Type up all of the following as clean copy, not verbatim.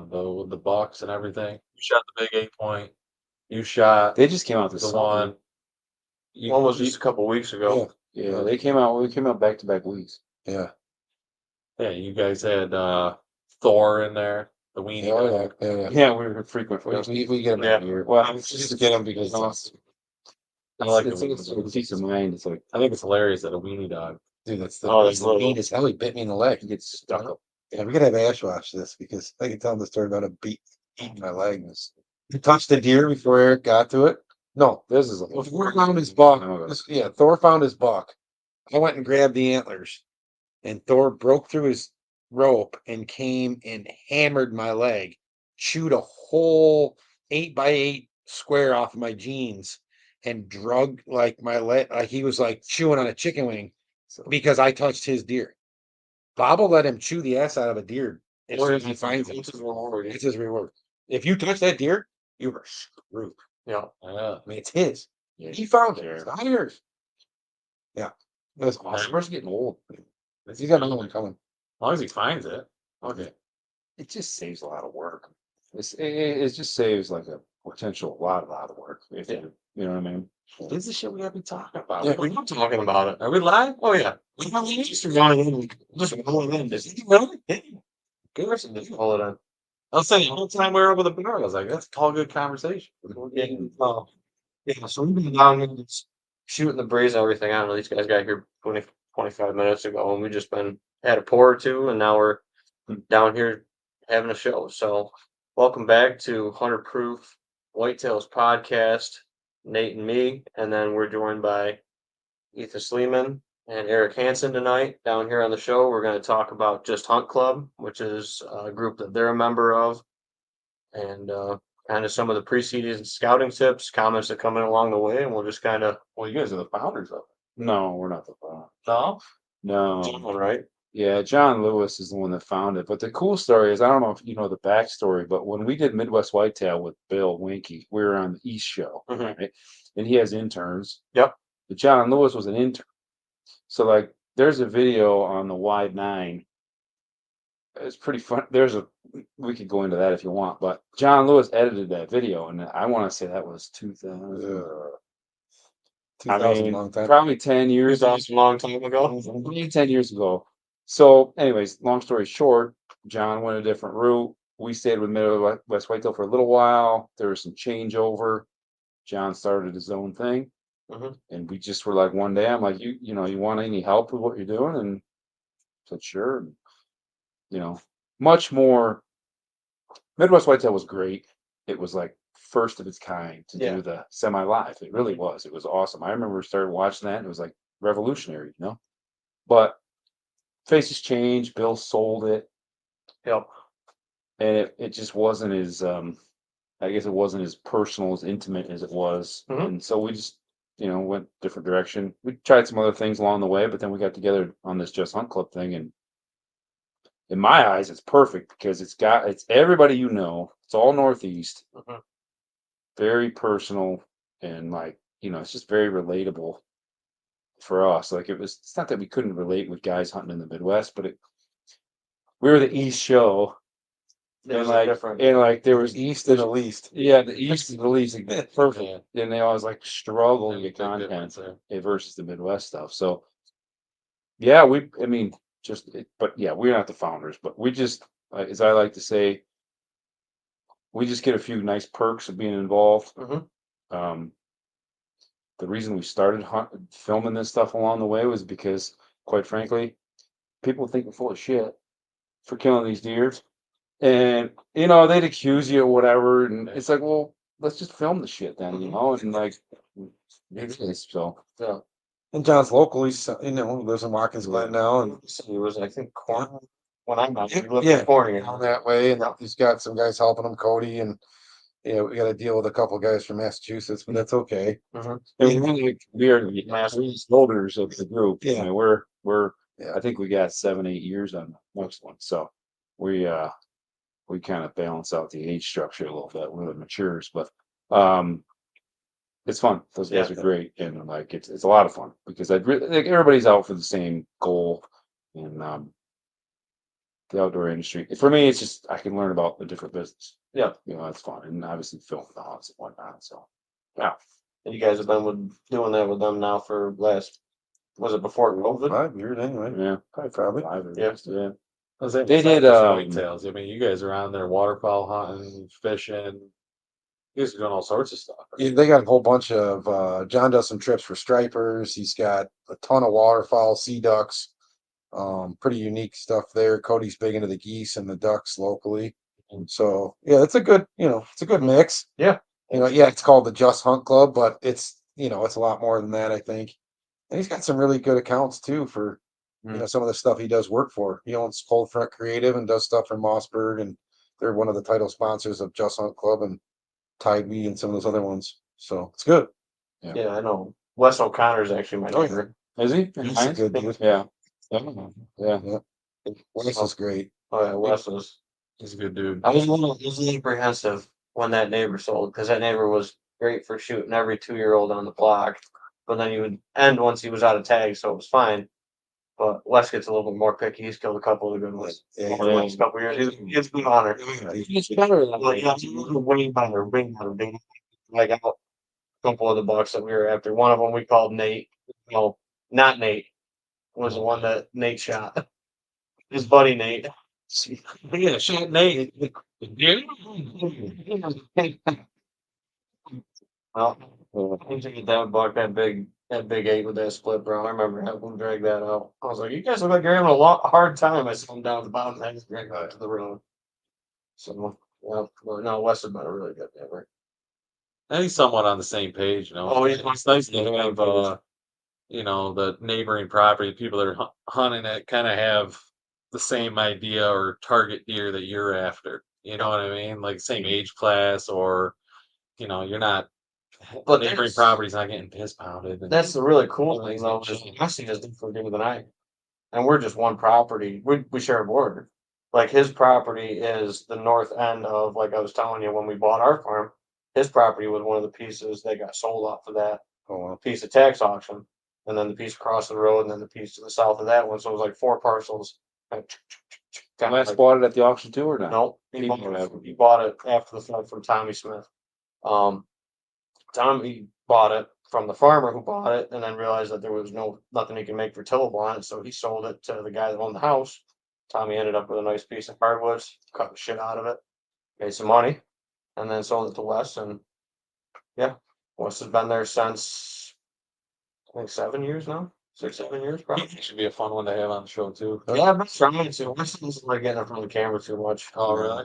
one, the bucks and everything. You shot the big 8 point. You shot They just came out the this one. One was just a couple weeks ago. Yeah, they came out. We came out back to back weeks. Yeah. Yeah, you guys had Thor in there, the weenie dog. Yeah, we were frequent. We get them Yeah. every year. Well, Just get them because I like it's the peace of mind. It's like, I think it's hilarious that a weenie dog. dude, that's that's the meanest. Hell, he bit me in the leg. he gets stuck up. Yeah, we gotta have Ash watch this because I can tell him the story about him eating my leg. He touched the deer before Eric got to it. No, This is a Thor found his buck. Oh, Thor found his buck. I went and grabbed the antlers, and Thor broke through his rope and came and hammered my leg, chewed a whole 8x8 square off of my jeans, and drug like my leg like he was like chewing on a chicken wing because I touched his deer. Bob will let him chew the ass out of a deer as soon as he finds it. It's his reward. If you touch that deer, you were screwed. Yeah. I mean, it's his. Yeah, He found sure. it. It's not yours. Yeah. That's awesome. Hammer's getting old. He's got another one coming. As long as he finds it. Okay. It just saves a lot of work. It just saves like a potential lot of work. If you know what I mean. This is the shit we gotta be talking about. Yeah. We're not talking about it. Are we live? Oh yeah. We have just running in. Just rolling in. Is he really? Garrison just roll it in. I was saying the whole time we were over the bar, I was like, that's all good conversation. Yeah, so we've been down here shooting the breeze and everything. I don't know. These guys got here 20, 25 minutes ago, and we just been had a pour or two, and now we're down here having a show. So, welcome back to 100 Proof Whitetails podcast, Nate and me, and then we're joined by Ethan Sleeman and Eric Hansen tonight. Down here on the show, we're going to talk about Just Hunt Club, which is a group that they're a member of, and kind of some of the pre-season scouting tips, comments that come in along the way, and we'll just kind of. Well, you guys are the founders of it. No, we're not the founder. No? No. John, right? Yeah, John Lewis is the one that found it. But the cool story is, I don't know if you know the backstory, but when we did Midwest Whitetail with Bill Winky, we were on the East Show, right? And he has interns. Yep. But John Lewis was an intern. So like, there's a video on the Wide 9. It's pretty fun. We could go into that if you want, but John Lewis edited that video, and I want to say that was 2000. I mean, long time. probably 10 years. 2000, long time ago. Maybe 10 years ago. So, anyways, long story short, John went a different route. We stayed with Midwest Whitetail for a little while. There was some changeover. John started his own thing, and we just were like, one day, I'm like, you want any help with what you're doing? And I said, sure. And, much more. Midwest Whitetail was great. It was like first of its kind to do the semi-live. It really was. It was awesome. I remember started watching that, and it was like revolutionary, But faces changed. Bill sold it. Yep. And it just wasn't as I guess it wasn't as personal, as intimate as it was. And so we just, went different direction. We tried some other things along the way, but then we got together on this Just Hunt Club thing, and in my eyes, it's perfect because it's everybody it's all Northeast, very personal, and it's just very relatable for us. Like it's not that we couldn't relate with guys hunting in the Midwest, but we were the East Show. There was East and the least. Yeah, the East and the least. Perfect. And they always struggle to get content versus the Midwest stuff. So yeah, we're not the founders, but we just, as I like to say, we just get a few nice perks of being involved. The reason we started filming this stuff along the way was because, quite frankly, people think we're full of shit for killing these deer. And, they'd accuse you or whatever. And it's like, well, let's just film the shit then, And so, yeah. And John's local. He's lives in Watkins Glen now, and he was, I think, Corn. When I'm not, he lived in Corn down that way, and he's got some guys helping him, Cody, and we got to deal with a couple guys from Massachusetts, but that's okay. And we are the holders of the group. Yeah. I mean, we're I think we got 7-8 years on the next one, so we kind of balance out the age structure a little bit when it matures, but it's fun. Those guys are great, and it's a lot of fun because everybody's out for the same goal, and the outdoor industry. For me, it's just I can learn about the different business. Yeah. That's fun, and obviously film the hunts and whatnot. So yeah, And you guys have been doing that with them now for last, was it before COVID? 5 years anyway. yeah, Probably. 5 years. Yeah. I was saying, They besides did, the um, whitetails. I mean, you guys are on there waterfowl hunting, fishing. You guys are doing all sorts of stuff. Yeah, they got a whole bunch of John does some trips for stripers. He's got a ton of waterfowl, sea ducks, pretty unique stuff there. Cody's big into the geese and the ducks locally. And so yeah, it's a good, it's a good mix. Yeah. Yeah, it's called the Just Hunt Club, but it's it's a lot more than that, I think. And he's got some really good accounts too for some of the stuff he does work for. He owns Cold Front Creative and does stuff for Mossberg, and they're one of the title sponsors of Just Hunt Club and Tide Me and some of those other ones. So it's good. Yeah, I know. Wes O'Connor's actually my Oh, yeah. neighbor. is he? He's a Nice? good dude. Yeah. Yeah. Wes So- is great. Oh yeah, Wes was. He's a good dude. I was a little apprehensive when that neighbor sold because that neighbor was great for shooting every 2-year-old on the block, but then he would end once he was out of tag, so it was fine. But Wes gets a little bit more picky. He's killed a couple of the good ones Yeah, over the last couple of years. He's been on it. It's better than Like, yeah, he was way better, way better. Like a couple of the bucks that we were after. One of them we called Nate. No, not Nate. Was the one that Nate shot. His buddy Nate. Yeah, shot Nate. Well, he took that buck, that big 8 with that split, bro. I remember having him drag that out. I was like, "You guys look like you're having a hard time." I saw him down the bottom, and I just dragged out to the road. So, yeah, but no, Wes has been a really good neighbor. And he's somewhat on the same page, Oh, he's it's nice to have, the neighboring property, people that are hunting it kind of have the same idea or target deer that you're after. You know what I mean? Like same age class, or you're not. But The neighboring there's- property's not getting piss pounded. And That's the really cool thing, though. Is Wes is different than I, and we're just one property. We share a border. Like his property is the north end of, like I was telling you when we bought our farm. His property was one of the pieces that got sold off of that piece of tax auction, and then the piece across the road, and then the piece to the south of that one. So it was like 4 parcels. Kinda Wes like- bought it at the auction too, or not? No, He bought it. he bought it after the fact from Tommy Smith. Tommy bought it from the farmer who bought it, and then realized that there was nothing he could make for tillable on it, so he sold it to the guy that owned the house. Tommy ended up with a nice piece of hardwoods, cut the shit out of it, made some money, and then sold it to Wes. And yeah, Wes has been there since I think 7 years now, 6, 7 years probably. it should be a fun one to have on the show too. Yeah, I've been trying to. Wes doesn't like getting in front of the camera too much. Oh, really?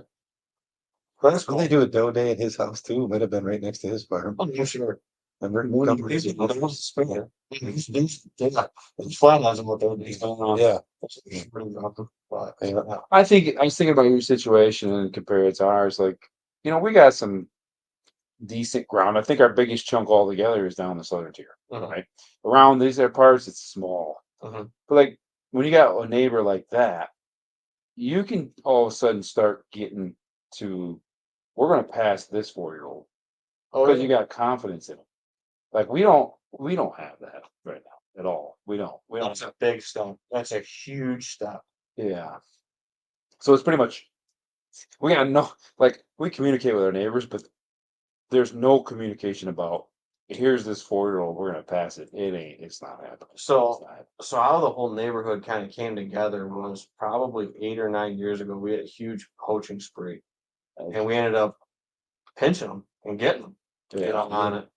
But that's Didn't cool. they do a doe day at his house too? Might have been right next to his farm. Oh, yeah, sure. Remember? Couple These years people, ago. they want to spin it. It's flatlines and what they're doing. Yeah. It's really awesome. But, Yeah. yeah. I was thinking about your situation and compare it to ours. Like, we got some decent ground. I think our biggest chunk altogether is down the southern tier, Mhm. right? Around these other parts, it's small. Mhm. But like when you got a neighbor like that, you can all of a sudden start getting to, we're going to pass this 4-year-old Oh, because yeah. you got confidence in them. Like we don't have that right now at all. We don't. That's a big step. That's a huge step. Yeah. So it's pretty much we got no like we communicate with our neighbors, but there's no communication about here's this 4-year-old, we're gonna pass it. It's not happening. So- It's not. So how the whole neighborhood kind of came together was probably 8 or 9 years ago. We had a huge poaching spree, and we ended up pinching them and getting them, on it,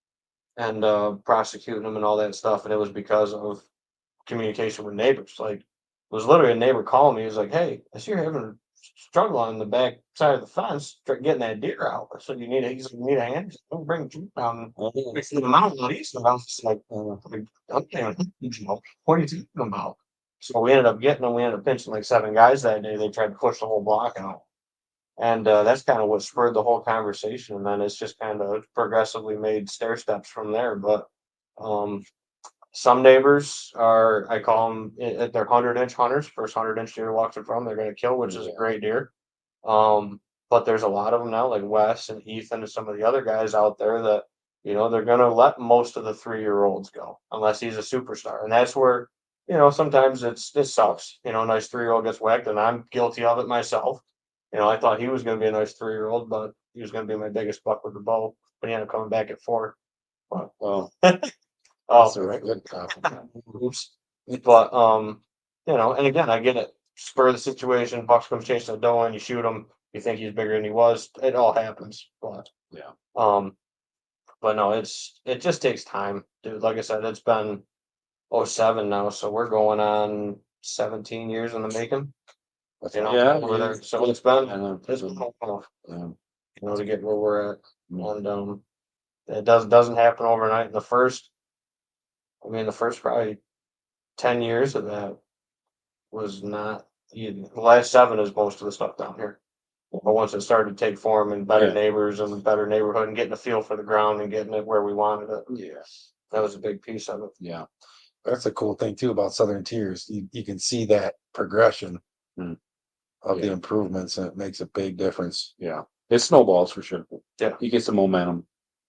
and prosecuting them and all that stuff. And it was because of communication with neighbors. Like, it was literally a neighbor calling me. He was like, "Hey, I see you're having a struggle on the back side of the fence, getting that deer out. So you need you need a hand. Just don't bring the down. Fix the mountain out east." And I was just like, okay, what are you talking about? So we ended up getting them. We ended up pinching like 7 guys that day. They tried to push the whole block out. And that's kind of what spurred the whole conversation. And then it's just kind of progressively made stair steps from there. But some neighbors are, I call them, they're 100-inch hunters. First 100-inch deer walks in front, they're going to kill, which is a great deer. But there's a lot of them now, like Wes and Ethan and some of the other guys out there that, they're going to let most of the 3-year-olds go unless he's a superstar. And that's where sometimes it sucks. A nice 3-year-old gets whacked, and I'm guilty of it myself. I thought he was going to be a nice 3-year-old, but he was going to be my biggest buck with the bow. But he ended up coming back at 4. But, Well, that's oh, a right good compliment. oops. But and again, I get it. Spur of the situation, bucks comes chasing the doe, and you shoot him. You think he's bigger than he was. It all happens. But Yeah. but no, it just takes time, dude. Like I said, it's been '07 now, so we're going on 17 years in the making. Yeah, Over there. So it's been a while, to get where we're at. And it doesn't happen overnight. The first probably 10 years of that was not easy. The last 7 is most of the stuff down here. But once it started to take form and better Yeah. neighbors and better neighborhood and getting a feel for the ground and getting it where we wanted it, Yeah. that was a big piece of it. Yeah. That's a cool thing too about Southern Tiers. You can see that progression Mm. of the Yeah. improvements, and it makes a big difference. Yeah. It snowballs for sure. Yeah. You get some momentum.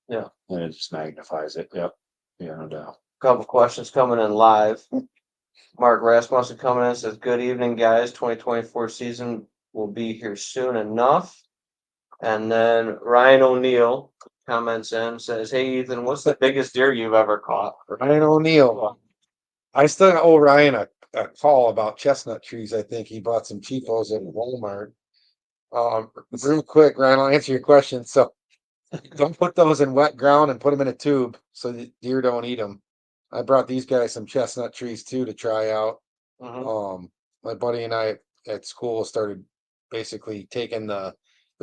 Yeah. And it just magnifies it. Yep. Yeah, no doubt. Couple questions coming in live. Mark Rasmussen coming in says, "Good evening, guys. 2024 season will be here soon enough." And then Ryan O'Neill comments in, says, "Hey Ethan, what's the biggest deer you've ever caught?" Ryan O'Neill. I still owe Ryan a call about chestnut trees. I think he bought some cheapos at Walmart. Real quick, Ryan, I'll answer your question. So don't put those in wet ground and put them in a tube so the deer don't eat them. I brought these guys some chestnut trees too to try out. My buddy and I at school started basically taking the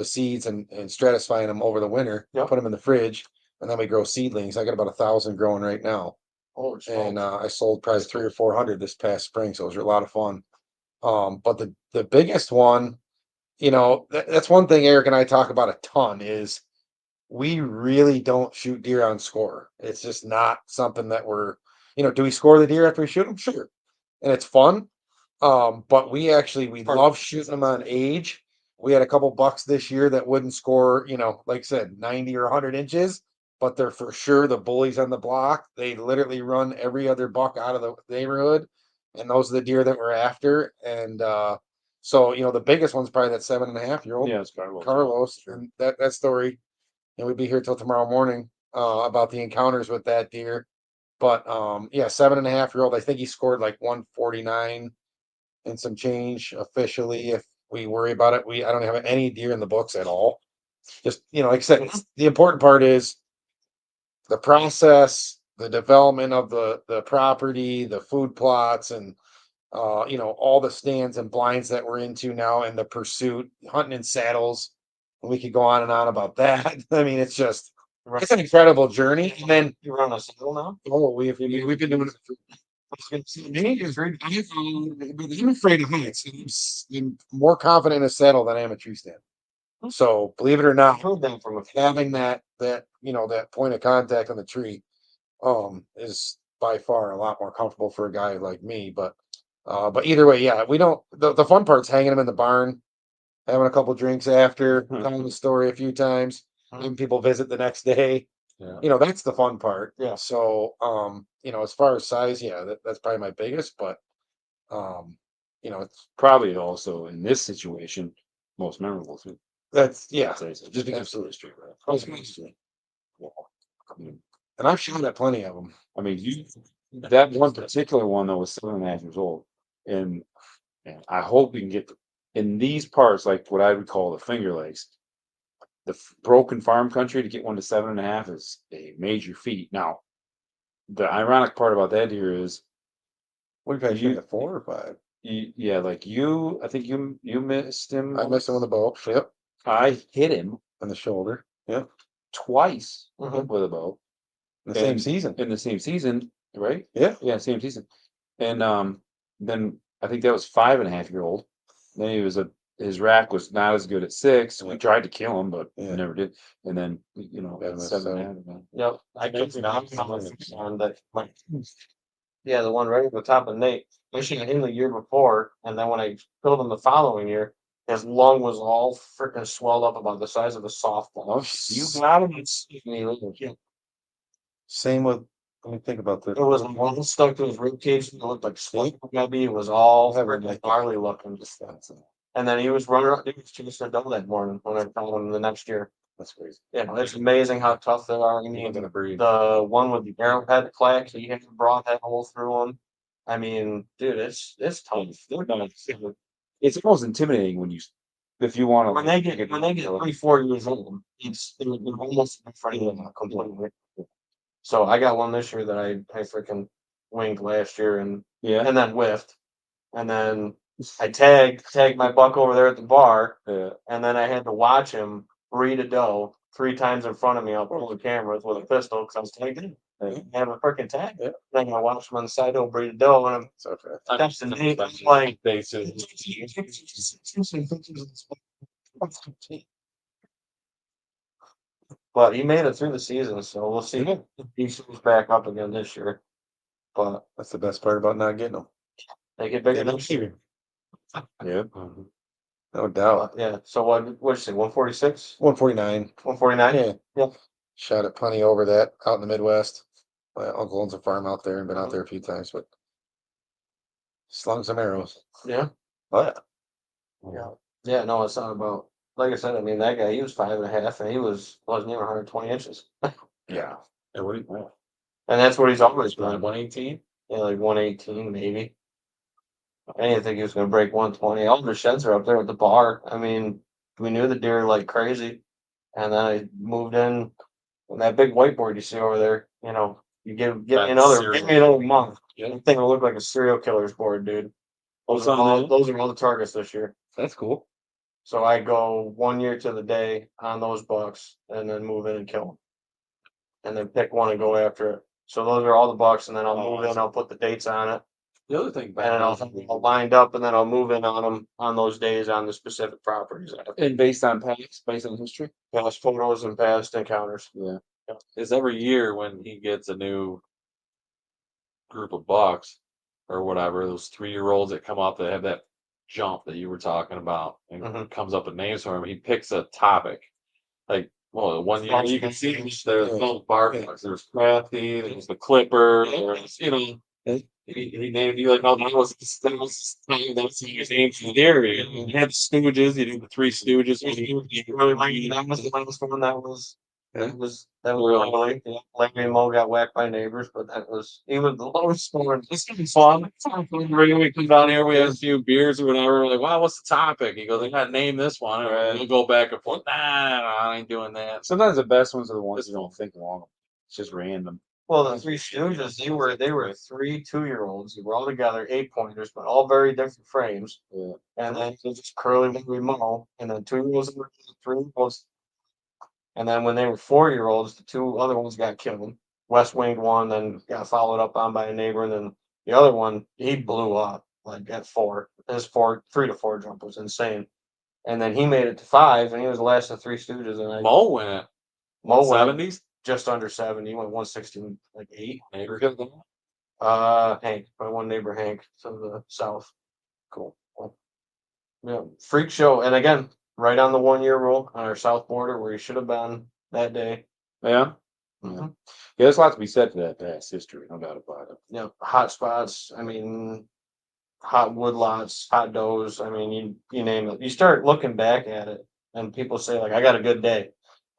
seeds and stratifying them over the winter, Yep. put them in the fridge, and then we grow seedlings. I got about 1,000 growing right now. Oh, And I sold probably 300 or 400 this past spring, so it was a lot of fun. But the biggest one, that's one thing Eric and I talk about a ton is we really don't shoot deer on score. It's just not something that do we score the deer after we shoot them? Sure. And it's fun. But we love shooting them on age. We had a couple bucks this year that wouldn't score, like I said, 90 or 100 inches, but they're for sure the bullies on the block. They literally run every other buck out of the neighborhood. And those are the deer that we're after. And so, the biggest one's probably that 7.5-year-old. Yeah, it's Carlos. Carlos. And that story, and we'd be here till tomorrow morning about the encounters with that deer. But 7.5-year-old, I think he scored like 149 and some change officially. If we worry about it, I don't have any deer in the books at all. Just like I said, the important part is the process, the development of the property, the food plots, and all the stands and blinds that we're into now, and the pursuit, hunting in saddles. We could go on and on about that. I mean, it's an incredible journey. And then you run a saddle now? oh, we've been doing it for I'm afraid of heights. I'm more confident in a saddle than I am a tree stand. So believe it or I've not, heard them from a having that that point of contact on the tree is by far a lot more comfortable for a guy like me. But either way, yeah, we don't the fun part's hanging them in the barn, having a couple drinks after, telling the story a few times, having people visit the next day. Yeah. That's the fun part. Yeah. So as far as size, that's probably my biggest, but it's Probably also in this situation most memorable too. that's I'd say so, just because absolutely. it's straight right. And I've shot at plenty of them. I mean, that one particular one that was 7.5 years old, and I hope we can get in these parts, like what I would call the Finger Lakes, the broken farm country, to get one to 7.5 is a major feat. Now, the ironic part about that deer is, What did you at 4 or 5? I think you missed him. I missed him on the bow. Yep. I hit him On the shoulder. Yep. twice Mhm. with a bow In the same And- season. in the same season, right? Yeah. Yeah, same season. And then I think that was 5.5-year-old. Then his rack was not as good at 6. We Yeah. tried to kill him, but Yeah. never did. And then Yeah, at that's 7.5 again. Yep. I Makes took it on obvious. that. Yeah, the one right at the top of Nate. I shot him the year before, and then when I killed him the following year, his lung was all freaking swelled up about the size of a softball. Oh, You got him. Yeah. Same with Let me think about this. It was one stuck to his rib cage. It looked like spike maybe. It was all Never freaking like that. gnarly looking. And then he was running around. He was chasing a doe that morning when I found him the next year. That's crazy. Yeah, it's amazing how tough they are. I You're mean, gonna breed. the one with the arrowhead plaque, he had a broadhead hole through him. I mean, dude, it's tough. They're nuts. It's almost intimidating when if you want to. When they get 3, 4 years old, they're almost in front of them completely. So I got one this year that I freaking winged last year and Yeah. then whiffed. And then I tagged my buck over there at the bar, Yeah. and then I had to watch him breed a doe 3 times in front of me on the cameras with a pistol because I was tagged in. I have a freaking tag. Yeah. Then I watched him on the side hill breed a doe, and It's okay. that's the name. I'm like, but he made it through the season, so we'll see if he shows back up again this year. But That's the best part about not getting them. they get bigger next year. Yeah. No doubt. Yeah. So what'd you say? 146? 149. 149? Yeah. Yeah. Shot at plenty over that out in the Midwest. My uncle owns a farm out there and been out there a few times, but slung some arrows. Yeah. Oh yeah. Yeah. Yeah. No, it's not about. Like I said, I mean that guy. He was 5.5, and he wasn't even 120 inches. Yeah. And what do you, And that's what he's always been. 118? Yeah, like 118 maybe. I didn't think he was going to break 120. All the sheds are up there at the bar. I mean, we knew the deer like crazy, and then I moved in. And that big whiteboard you see over there, you give me That's give me another month. Yeah. That thing will look like a serial killer's board, dude. What's on there? Those are all the targets this year. That's cool. So I go 1 year to the day on those bucks, and then move in and kill them, and then pick one and go after it. So those are all the bucks, and then I'll move in. I'll put the dates on it, The other thing and back then I'll have them all lined up, and then I'll move in on them on those days on the specific properties. And based on history. Past photos and past encounters. Yeah. is every year when he gets a new group of bucks or whatever, those 3-year-olds that come up that have that jump that you were talking about and Mhm. comes up with names for him, he picks a topic. Like, well, 1 year you can see there's those bar bucks. There's Crafty, there's the Clipper, there's he named you like, oh, that's his name for the area. And he had the Stooges, he did the Three Stooges. That was the last one that was Yeah. that was Really? really, yeah. Larry and Mo got whacked by neighbors, but he was the lowest scoring. It's gonna be fun. It's fun. We come down here, we have a few beers or whatever. We're like, wow, what's the topic? He goes, I gotta name this one. And we'll go back and forth. Nah, I ain't doing that. Sometimes the best ones are the ones you don't think along. It's just random. Well, the Three Stooges, they were 3 2-year-olds. They were all together, 8-pointers, but all very different frames. Yeah. And then it was just Curly, Larry, Mo, and then 2-year-olds and 3-year-olds. And then when they were 4-year-olds, the 2 other ones got killed. West winged one, then got followed up on by a neighbor, and then the other one, he blew up like at 4. His 3 to 4 jump was insane. And then he made it to 5, and he was the last of 3 Stooges. And Mo went Mo went 70s. just under 70. He went 116, like 8. Neighbor. Hank, my one neighbor Hank to the south. Cool. Yeah, freak show, and again, right on the 1 year rule on our south border where he should have been that day. Yeah. Mhm. Yeah. There's a lot to be said for that past history, no doubt about it. Yeah, hot spots. I mean, hot woodlots, hot does. I mean, you name it. You start looking back at it, and people say like, "I got a good day."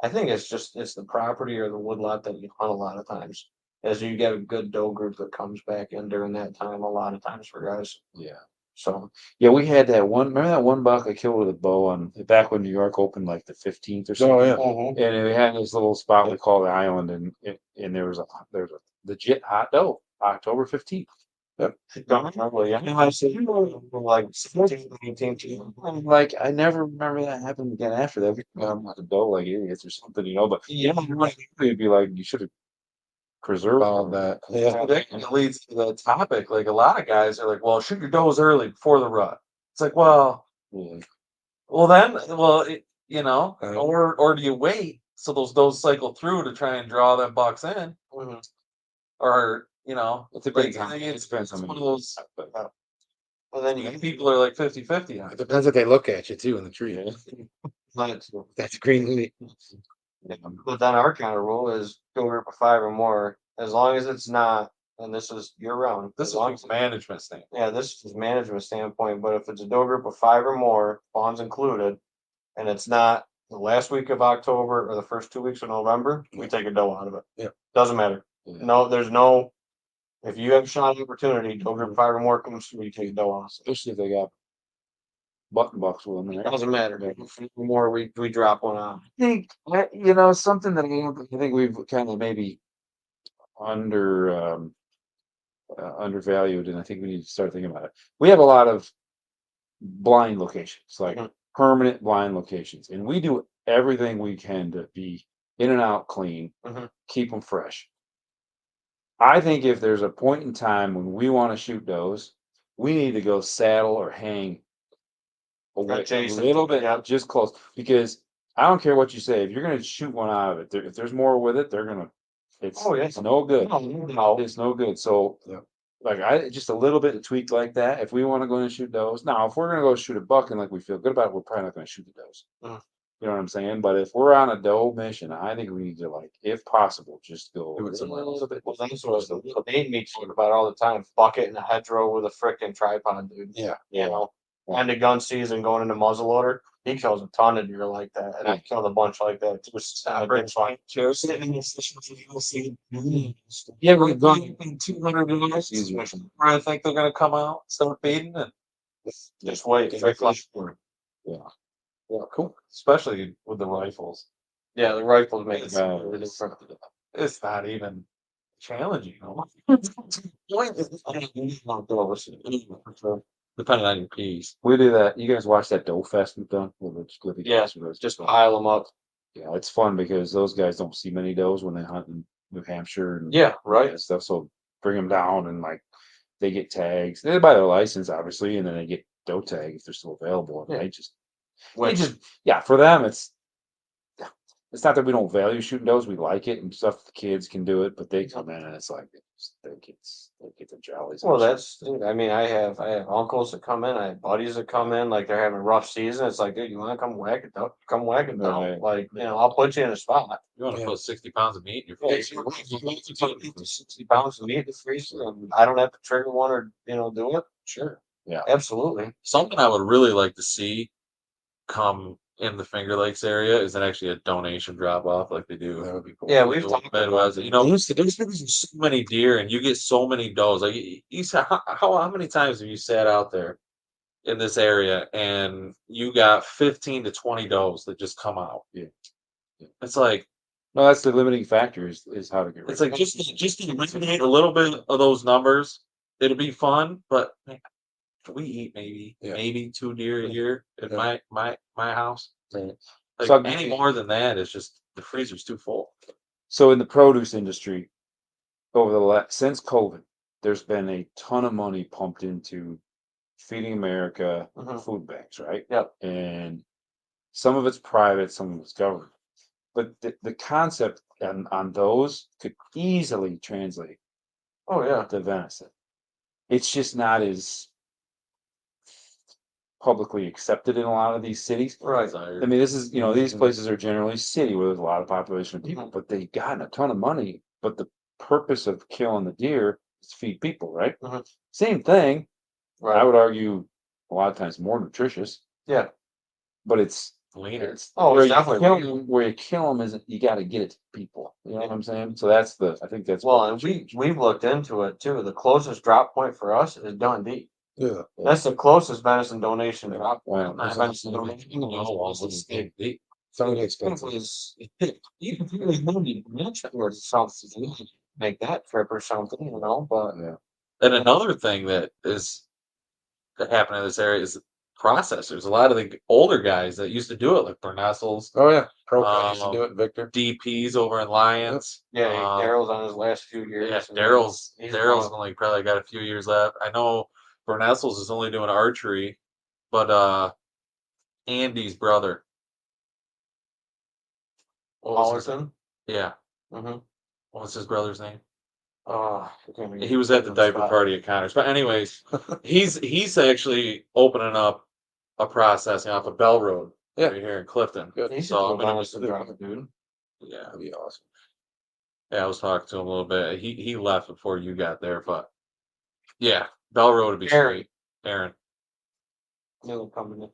I think it's the property or the woodlot that you hunt a lot of times, as you get a good doe group that comes back in during that time. A lot of times for guys. Yeah. So Yeah, we had that one. Remember that one buck I killed with a bow on back when New York opened like the 15th or something. Oh yeah. And we had this little spot we call the island, and there was a legit hot doe, October 15th. don't remember. Yeah, I said like 17, 18. I'm like, I never remember that happening again after that. I'm like a doe like idiots or something, but Yeah, it'd be like you should have preserved All that. Yeah. That kind of leads to the topic. Like a lot of guys are like, well, shoot your does early before the rut. It's like, well, Yeah. Right. or do you wait so those does cycle through to try and draw them bucks in, Mhm. or It depends on it's depends on one of many. those. And then you People are like 50-50 on It it. depends if they look at you too in the tree. but That's green light. then our counter rule is go over for 5 or more. as long as it's not, and this is year round. This as is long from as a management standpoint. yeah, this is management standpoint, but if it's a doe group of 5 or more, fawns included, and it's not the last week of October or the first 2 weeks of November, we take a doe out of it. Yeah. Doesn't matter. Yeah. No, there's no, if you have shot opportunity, doe group of 5 or more comes through, you take a doe off. Especially if they got button bucks with them. It Right? doesn't matter. The more we drop one off. Something that I think we've kind of maybe undervalued, and I think we need to start thinking about it. We have a lot of blind locations, like Mhm. permanent blind locations, and we do everything we can to be in and out clean, Mhm. keep them fresh. I think if there's a point in time when we want to shoot does, we need to go saddle or hang away a Adjacent, little bit, yeah. just close, because I don't care what you say. If you're going to shoot one out of it, if there's more with it, they're gonna. Oh, yeah. It's no good. No. It's no good. So, Yeah. like, I just a little bit of tweak like that. If we want to go and shoot does, now if we're going to go shoot a buck and like we feel good about it, we're probably not going to shoot the does. Mhm. You know what I'm saying? But if we're on a doe mission, I think we need to, like, if possible, just go Do it somewhere else. little bit. Well, that's what they meet talk about all the time. Bucket in a hedgerow with a frickin' tripod, dude. Yeah. You know, end of gun season going into muzzleloader, he kills a ton of deer like that, and I killed a bunch like that too. It's fine. Yeah, we're going 200 dollars. I think they're gonna come out, start feeding, and Just wait. Yeah. Yeah. Cool. especially with the rifles, Yeah, the rifles make it It's, really different. it's not even challenging. Depending on your piece. We do that. You guys watch that doe fest we've done? Yeah, just pile them up. Yeah, it's fun because those guys don't see many does when they hunt in New Hampshire and Yeah, right. and stuff. So bring them down and, like, they get tags. They buy their license, obviously, and then they get doe tag if they're still available. And Yeah. they Which just, yeah, for them, it's not that we don't value shooting does. We like it and stuff. The kids can do it, but they come in and it's like they get the jollies. well, that's. I mean, I have uncles that come in. I have buddies that come in. Like they're having a rough season. It's like, dude, you want to come whack it down? Come whack it down. Right. Like, you know, I'll put you in a spot. You want to Yeah. put 60 pounds of meat in your Yeah, face? you put 60 pounds of meat in the freezer, and I don't have to trigger one or do it. Sure. Yeah. Absolutely. Something I would really like to see come in the Finger Lakes area is actually a donation drop off like they do. That would be cool. Yeah, in we've the talked about Midwest. that. You know, there's so many deer and you get so many does. Like you said, how many times have you sat out there in this area and you got 15 to 20 does that just come out? Yeah. It's like No, that's the limiting factor is how to get rid it's of like it. just to eliminate a little bit of those numbers. It'll be fun, but man, we eat maybe 2 deer a year in Yeah. my house. Right. Like So any more than that, it's just the freezer's too full. So in the produce industry, over since COVID, there's been a ton of money pumped into Feeding America Mhm. food banks, right? Yep. And some of it's private, some of it's government. But the concept on those could easily translate Oh yeah. to venison. It's just not as publicly accepted in a lot of these cities. Right. I mean, this is, these Mhm. places are generally city where there's a lot of population of people, Mhm. but they've gotten a ton of money. But the purpose of killing the deer is to feed people, right? Mhm. Same thing. I Right. would argue a lot of times more nutritious, Yeah. but it's Leaner. Oh, where it's you definitely kill leaner. them. Where you kill them is you got to get it to people. You know what Yeah. I'm saying? So I think that's Well, what and the change. we've looked into it too. The closest drop point for us is Dundee. Yeah. That's the closest venison donation drop Wow. point. Not Venison even donation. walls with steak. Something It expensive. was you really money or something to make that trip or something, but Yeah. And another thing that is happening in this area is processors. A lot of the older guys that used to do it, like Bernessels, Oh yeah. Pro used to Um, do it, Victor. DPs over in Lions. yeah, Um, Daryl's on his last few years. yeah, and he's Daryl's gone. only probably got a few years left. I know Bernessels is only doing archery, but Andy's brother, what was his Hollerton. yeah, Mm-hmm. what was his brother's name? He He was at the diaper party at Connors. But anyways, he's actually opening up a processing off of Bell Road Yeah. right here in Clifton. Good. He's So I'm gonna honest to drop it, dude. yeah. That'd be awesome. Yeah, I was talking to him a little bit. He left before you got there, but yeah, Bell Road would be Aaron. straight. Aaron. New company.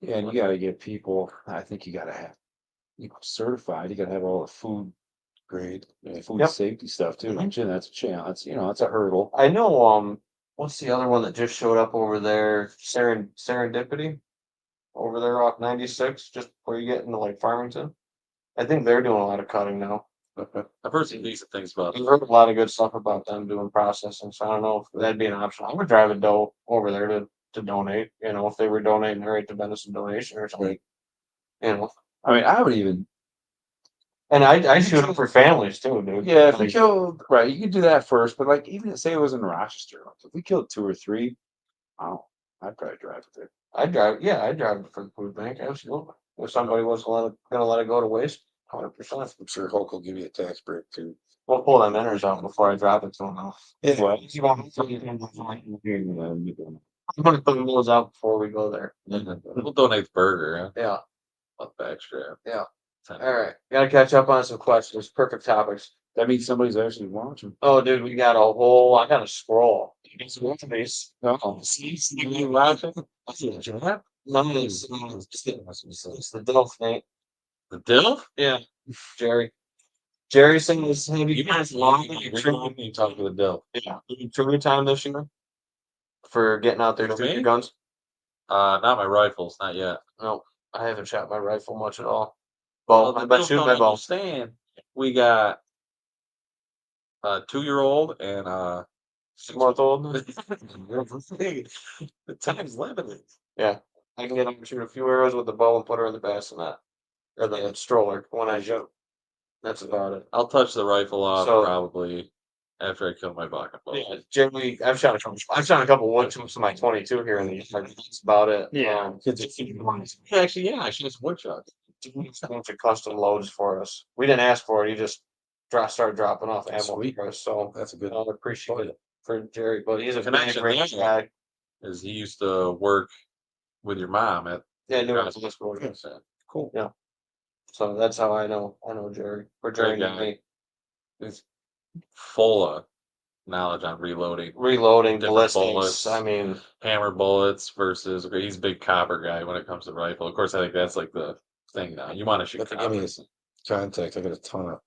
Yeah, and you gotta get people, I think you gotta have, certified, you gotta have all the food grade, food Yep. safety stuff too, don't you? That's a challenge, that's a hurdle. I know. What's the other one that just showed up over there? Serendipity, over there off 96, just before you get into like Farmington. I think they're doing a lot of cutting now. I've heard some decent things about I've it. heard a lot of good stuff about them doing processing, so I don't know if that'd be an option. I would drive a doe over there to donate. If they were donating the right to venison donation or something. Right. I mean, I would even, And I shoot them for families too, dude. yeah, if we Like, killed, right, you could do that first, but like, even say it was in Rochester, like, if we killed 2 or 3, oh, I'd probably drive it there. I'd drive it for the food bank, absolutely. If somebody was gonna let it go to waste, 100%. I'm sure Hulk will give you a tax break too. We'll pull them inners out before I drop it to them though. Yeah. What? I'm gonna put those out before we go there. We'll donate the burger. Yeah. Up the extra. Yeah. 10. All right. Gotta catch up on some questions. Perfect topics. That means somebody's actually watching. Oh, dude, we got a whole. I got a scroll. It's one of these. Oh, You watching? No, it's the Dilf, Nate. The dill? Yeah, Jerry. Jerry says, "Have you You guys guys logged long your you trivia? you talk to the dill. Yeah, your trivia time this year for getting out there to For shoot your me? guns?" Not my rifles, not yet. No, I haven't shot my rifle much at all. Well, Bow. the I've been Bills shooting don't my bow. understand. We got a 2-year-old and 6-month old. the time's limited. Yeah, I can get her to shoot a few arrows with the bow and put her in the bassinet or the stroller when I shoot. That's about it. I'll touch the rifle off So- probably after I kill my buck. Yeah, generally, I've shot a couple wood chips in my 22 here in the yard. That's about it. Yeah. Actually, yeah, I should have some woodchuck. A bunch of custom loads for us. We didn't ask for it. He just started dropping off ammo Sweet. for us. So That's a good. I appreciate it for Jerry. But he's a Connection great there. guy. Is he used to work with your mom at Yeah, I knew it was Cross- this boy. so, cool. Yeah. So that's how I know Jerry. For Jerry Great and guy. me. He's full of knowledge on reloading, Reloading, Different ballistics. bullets. I mean, hammer bullets versus. Okay, he's a big copper guy when it comes to rifle. Of course, I think that's like the thing now. You want to shoot If you give me copper. his contact, I got a ton of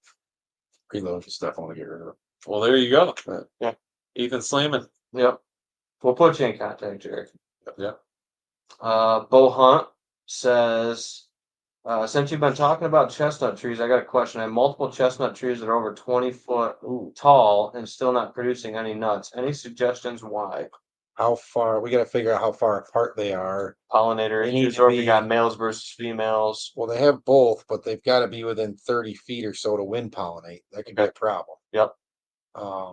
preload and stuff I want to get rid of. Well, there you go. Yeah. Ethan Sleeman. yep. We'll put you in contact, Jerry. Yeah. Bo Hunt says, since you've been talking about chestnut trees, I got a question. I have multiple chestnut trees that are over 20 foot tall and still not producing any nuts. Any suggestions why? How far? We got to figure out how far apart they are. Pollinator They need issues, to or if you got be- males versus females. Well, they have both, but they've got to be within 30 feet or so to wind pollinate. That could be a problem. Yep.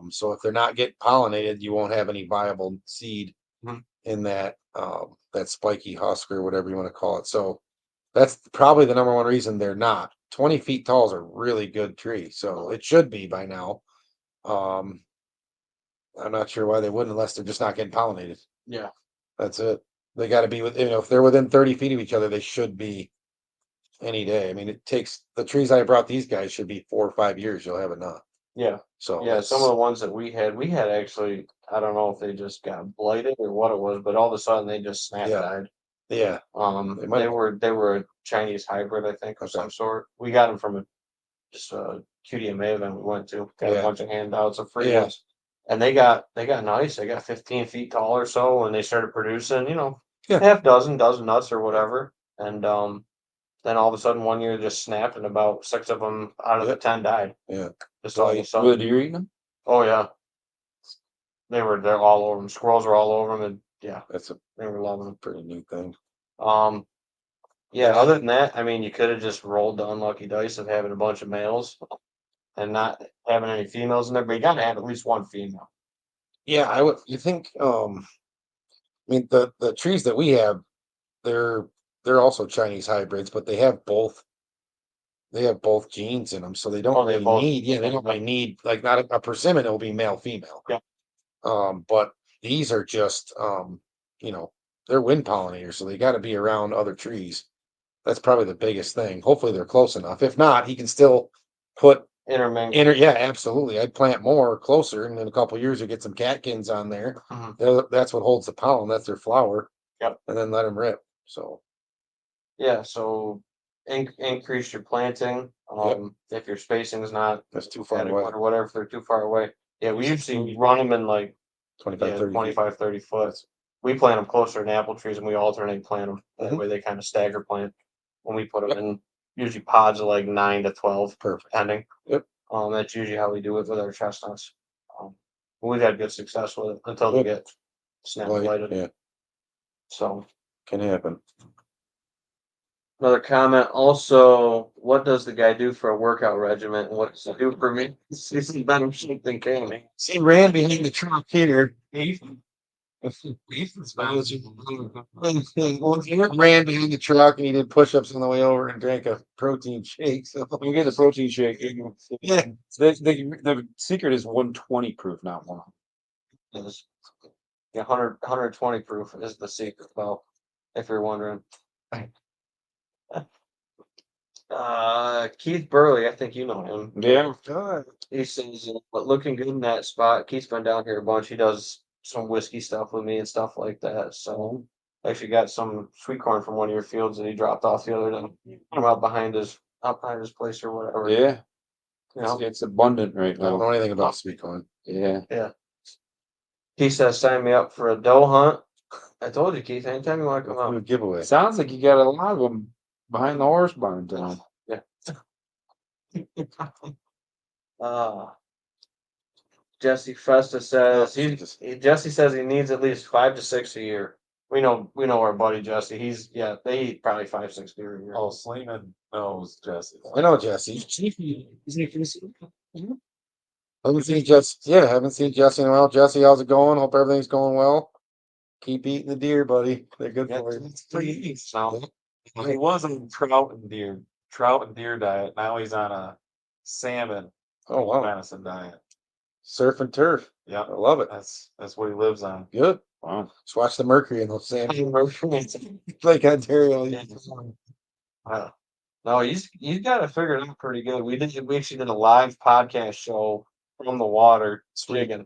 So if they're not getting pollinated, you won't have any viable seed Mhm. in that that spiky husk or whatever you want to call it. So that's probably the number one reason they're not. 20 feet tall is a really good tree, so it should be by now. I'm not sure why they wouldn't unless they're just not getting pollinated. Yeah. That's it. They got to be if they're within 30 feet of each other, they should be any day. I mean, it takes the trees I brought these guys should be 4 or 5 years. You'll have a nut. Yeah. So Yeah. Some of the ones that we had actually, I don't know if they just got blighted or what it was, but all of a sudden they just snap Yeah. died. yeah, They might They have- were a Chinese hybrid, I think, of Okay. some sort. We got them from just a QDMA event we went to. Got Yeah. a bunch of handouts of free Yeah. ones. And they got nice. They got 15 feet tall or so, and they started producing, Yeah. half dozen nuts or whatever. And then all of a sudden one year just snapped, and about 6 of them out of the Yep. 10 died. Yeah. Just all of a Were the sudden. deer eating them? Oh yeah. They're all over them. Squirrels were all over them, and yeah, That's a they were loving them. pretty neat thing. Yeah, other than that, I mean, you could have just rolled the unlucky dice of having a bunch of males and not having any females in there, but you gotta have at least one female. Yeah, I would. You think? I mean, the trees that we have, they're also Chinese hybrids, but they have both. They have both genes in them, so they don't Oh, they really both- need. Yeah, they don't really need like not a persimmon. It'll be male female. Yeah. But these are just they're wind pollinators, so they got to be around other trees. That's probably the biggest thing. Hopefully, they're close enough. If not, he can still put intermingle. Yeah, absolutely. I'd plant more closer, and in a couple years you get some catkins on there. That's what holds the pollen. That's their flower. Yep. And then let them rip. So Yeah, so increase your planting. If your spacing is not that's too far adequate away. or whatever, if they're too far away. Yeah, we usually run them in like 25, 30 feet. 25, 30 foot. We plant them closer in apple trees and we alternate plant them. That Mhm. way they kind of stagger plant when we put them in usually pods of like 9 to 12, Perfect. depending. Yep. That's usually how we do it with our chestnuts. We've had good success with it until they get snap blighted. Yeah, So can happen. another comment also, what does the guy do for a workout regimen and what does it do for me? He's in better shape than Cam. See Rand behind the truck here. Ethan's managing. Ran behind the truck and he did push-ups on the way over and drank a protein shake. So You get the protein shake. yeah, The secret is 120 proof, not one. Is 120 proof is the secret, though, if you're wondering. Keith Burley, I think you know him. Yeah. He says, but looking good in that spot. Keith's been down here a bunch. He does some whiskey stuff with me and stuff like that. So actually got some sweet corn from one of your fields that he dropped off the other day. I'm out behind his place or whatever. Yeah. You know? It's abundant right I don't now. know anything about sweet corn. Yeah. Yeah. He says, sign me up for a doe hunt. I told you, Keith, anytime you want to come Good out. giveaway. Sounds like you got a lot of them behind the horse barn town. Yeah. Jesse Festa says Jesse says he needs at least 5 to 6 a year. We know our buddy Jesse. They eat probably 5, 6 deer a year. Oh, Sleeman knows Jesse. I know Jesse. Haven't seen Jesse. Yeah, haven't seen Jesse in a while. Jesse, how's it going? Hope everything's going well. Keep eating the deer, buddy. They're good for you. It's 3 weeks now. He was on trout and deer diet. Now he's on a salmon Oh wow. venison diet. Surf and turf. Yeah, I love it. that's what he lives on. Good. Wow. Just watch the Mercury and they'll say Lake Ontario. No, he's got it figured out pretty good. We actually did a live podcast show from the water jigging.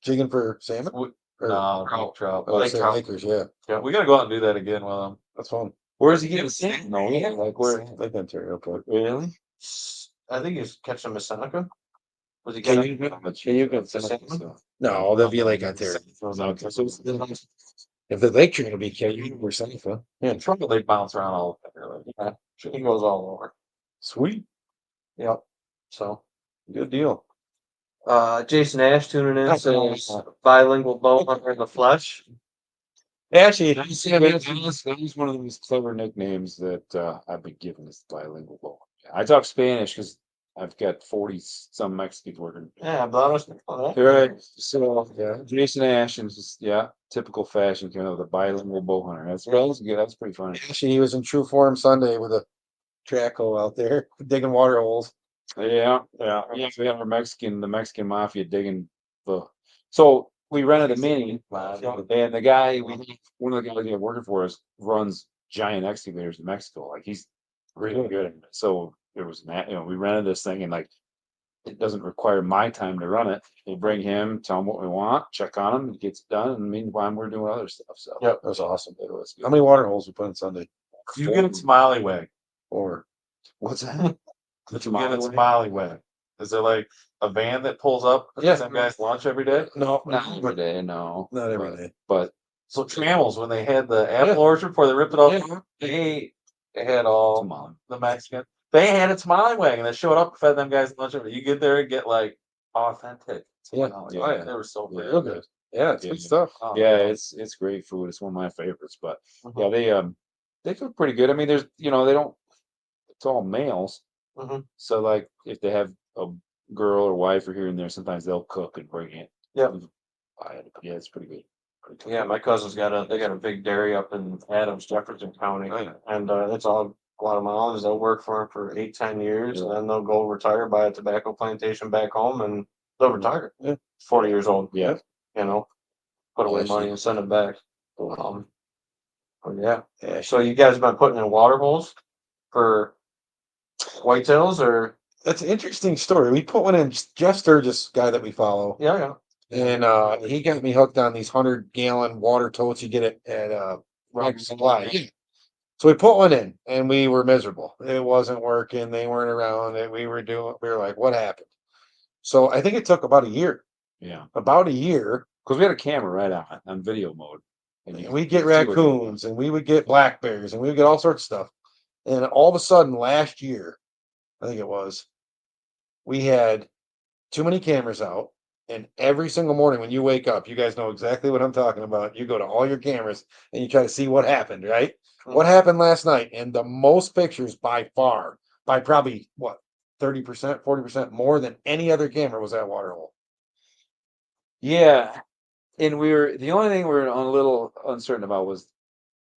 Jigging for salmon? Or, No, trout. oh, Lake say trout. Lakers, yeah. Yeah, we gotta go out and do that again with him. That's fun. Where's he getting sand? No, yeah, like where? Lake Ontario, okay. Really? I think he's catching them at Seneca. Was he Can catching? You can No, they'll be Lake Ontario. Okay, so it's- If the lake train will be KU or Seneca. Yeah, trumpet they bounce around all the time. Really. Yeah, he goes all over. sweet. Yep. So, Good deal. Jason Ash tuning in says bilingual bow hunter in the flesh. Actually, that was one of those clever nicknames that I've been given is bilingual bow. I talk Spanish because I've got 40 some Mexicans working. Yeah, but I was thinking about that. Right. So yeah, Jason Ash and just typical fashion kind of the bilingual bow hunter. That's good. That's pretty funny. Actually, he was in true form Sunday with a track hoe out there digging water holes. Yeah. We have the Mexican mafia digging the. So we rented a mini, and the guy one of the guys we have working for us runs giant excavators in Mexico. Like he's really good at it. So there was we rented this thing and like it doesn't require my time to run it. They bring him, tell him what we want, check on him, he gets it done, and meanwhile we're doing other stuff. So Yep. That was awesome. It was. How many water holes we put in Sunday? You get a smiley way. Or what's that? You get a smiley way. Is there like a van that pulls up and Yeah. some guys lunch every day? no, Not every day, no. not every day. But So Trammels, when they had the apple orchard before they ripped it off, Yeah. they had all come on. the Mexican. They had a smiley wagon that showed up and fed them guys lunch every day. You get there and get like authentic. Yeah. Smiley Oh, yeah. wagon. They were so good. Real good. Yeah, it's good Yeah. stuff. Oh, Yeah, it's great food. It's one of my favorites. But Mhm. yeah, they cook pretty good. I mean, there's they don't. It's all males. Mhm. So like if they have a girl or wife or here and there, sometimes they'll cook and bring it. Yep. Yeah, it's pretty good. Pretty good. Yeah, my cousin's got a big dairy up in Adams, Jefferson County, Oh, yeah. and it's all Guatemalans. They'll work for him for 8, 10 years, Yeah. and then they'll go retire, buy a tobacco plantation back home, and they'll retire. Yeah. 40 years old. Yeah. Put away Actually- money and send it back. But yeah. Yeah. So you guys been putting in water holes for whitetails, or That's an interesting story. We put one in. Jeff Sturgis, guy that we follow, Yeah, yeah. and he got me hooked on these 100-gallon water totes you get at Tractor Supply. Yeah. So we put one in, and we were miserable. It wasn't working. They weren't around. And we were like, what happened? So I think it took about a year. Yeah, About a year. because we had a camera right on video mode, and you We'd get could see what- raccoons, and we would get black bears, and we would get all sorts of stuff. And all of a sudden, last year, I think it was, we had too many cameras out. And every single morning when you wake up, you guys know exactly what I'm talking about. You go to all your cameras and you try to see what happened, right? What happened last night? And the most pictures by far, by probably what, 30%, 40% more than any other camera was that water hole. Yeah, and the only thing we were a little uncertain about was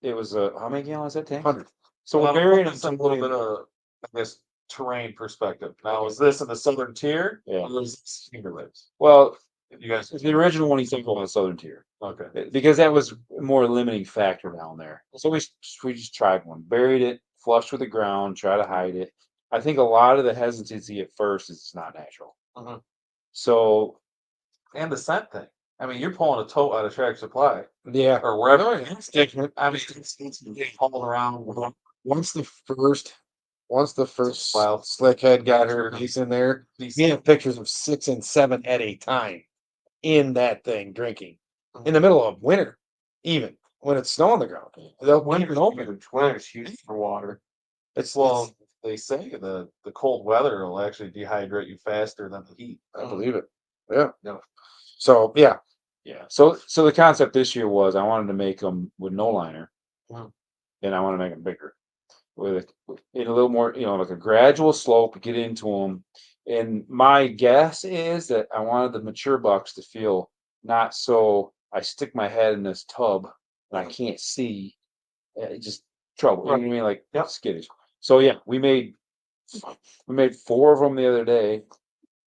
it was how many gallons that tank? 100. So Well, we're burying it's them a little bit of, I guess, terrain perspective. Now, is this in the southern tier? Yeah. Or is this Finger Lakes? Well, You guys, the original one he's talking about the southern tier. okay. Because that was a more limiting factor down there. So we just tried one, buried it, flushed with the ground, try to hide it. I think a lot of the hesitancy at first is it's not natural. Mhm. So And the scent thing. I mean, you're pulling a tote out of Tractor Supply Yeah. or wherever. No, it's different. I mean, it's getting hauled around. Once the first Wow. slickhead got her piece in there, These- we have pictures of 6 and 7 at a time in that thing drinking in the middle of winter, even when it's snow on the ground. They'll keep it open. Winter's huge for water. It's Well, they say the cold weather will actually dehydrate you faster than the heat. I believe it. Yeah. No. So yeah, yeah. So the concept this year was I wanted to make them with no liner, Mhm. and I want to make them bigger with in a little more, like a gradual slope, get into them. And my guess is that I wanted the mature bucks to feel not so I stick my head in this tub and I can't see, just trouble. You know what I mean? Like Yep. skittish. So yeah, we made 4 of them the other day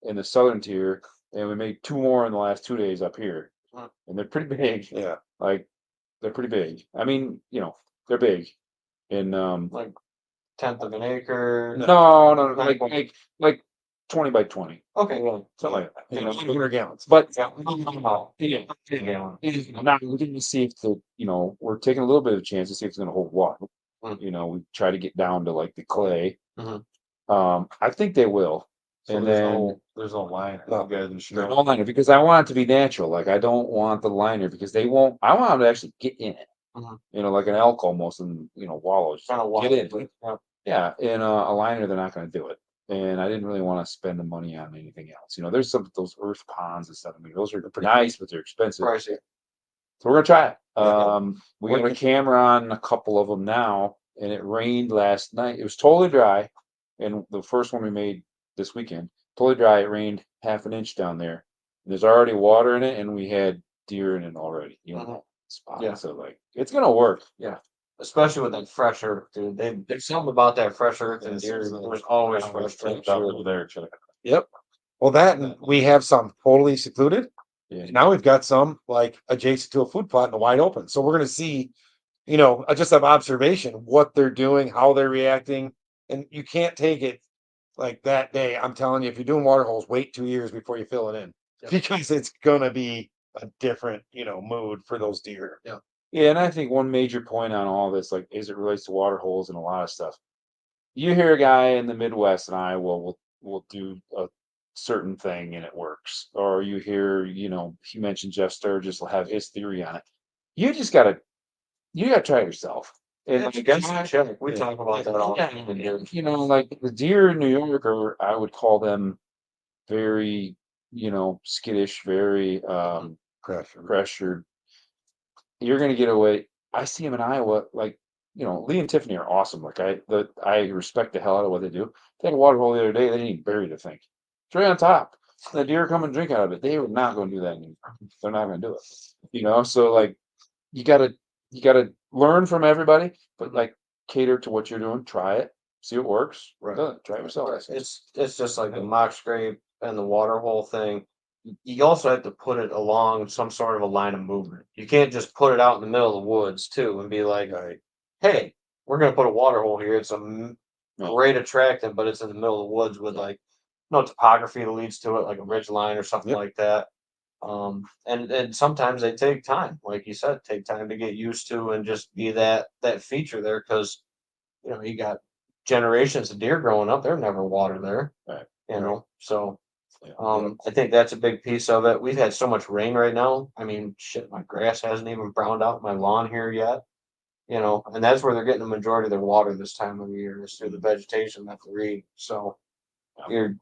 in the southern tier, and we made 2 more in the last 2 days up here, Mhm. and they're pretty big. yeah. Like they're pretty big. I mean, they're big. And Like 1/10 of an acre. no, like 20 by 20, Okay, well, something like that. You know, 100 gallons. But yeah. yeah, Yeah. now we're going to see if we're taking a little bit of a chance to see if it's going to hold water. Mm. We try to get down to like the clay. Mhm. I think they will. So And there's then there's no line. No. You guys just there's show. no liner because I want it to be natural. Like I don't want the liner because they won't. I want them to actually get in it. Mhm. Like an elk almost, and wallows. Kinda Get in. wild, yeah. Yeah, in a liner, they're not going to do it. And I didn't really want to spend the money on anything else. There's some those earth ponds and stuff. I mean, those are pretty nice, but they're expensive. Pricey. So we're gonna try it. Yeah. We got a camera on a couple of them now, and it rained last night. It was totally dry, and the first one we made this weekend, totally dry. It rained half an inch down there. And there's already water in it, and we had deer in it already. Mhm. Spot. Yeah. So it's gonna work. Especially with that fresh earth, dude. There's something about that fresh earth and deer. There's always fresh Checked texture. out over there. Check. Yep. Well, that and we have some totally secluded. Yeah. Now we've got some like adjacent to a food plot in the wide open. So we're going to see, just have observation what they're doing, how they're reacting, and you can't take it like that day. I'm telling you, if you're doing water holes, wait 2 years before you fill it in because it's gonna be a different, mood for those deer. Yeah. Yeah, and I think one major point on all this, like as it relates to water holes and a lot of stuff, you hear a guy in the Midwest and Iowa will do a certain thing and it works, or you hear, he mentioned Jeff Sturgis will have his theory on it. You just gotta try it yourself. And It's against the check. We yeah, talk about that all the time. like the deer in New York, or I would call them very, skittish, very Pressure. pressured. You're gonna get away. I see them in Iowa, like Lee and Tiffany are awesome. Like I respect the hell out of what they do. They had a water hole the other day. They didn't even bury the thing. It's right on top. The deer come and drink out of it. They were not going to do that anymore. They're not going to do it. So like you gotta learn from everybody, but like cater to what you're doing. Try it, see what works. Right. Try it yourself. It's just like the mock scrape and the water hole thing. You also have to put it along some sort of a line of movement. You can't just put it out in the middle of the woods too and be like, hey, we're gonna put a water hole here. It's a great attractant, but it's in the middle of the woods with like no topography that leads to it, like a ridge line or something Yep. like that. And sometimes they take time, like you said, take time to get used to and just be that feature there because you got generations of deer growing up, they're never water there, Right. so. Yeah. I think that's a big piece of it. We've had so much rain right now. I mean, shit, my grass hasn't even browned out my lawn here yet. And that's where they're getting the majority of their water this time of the year is through the vegetation that they read. So you're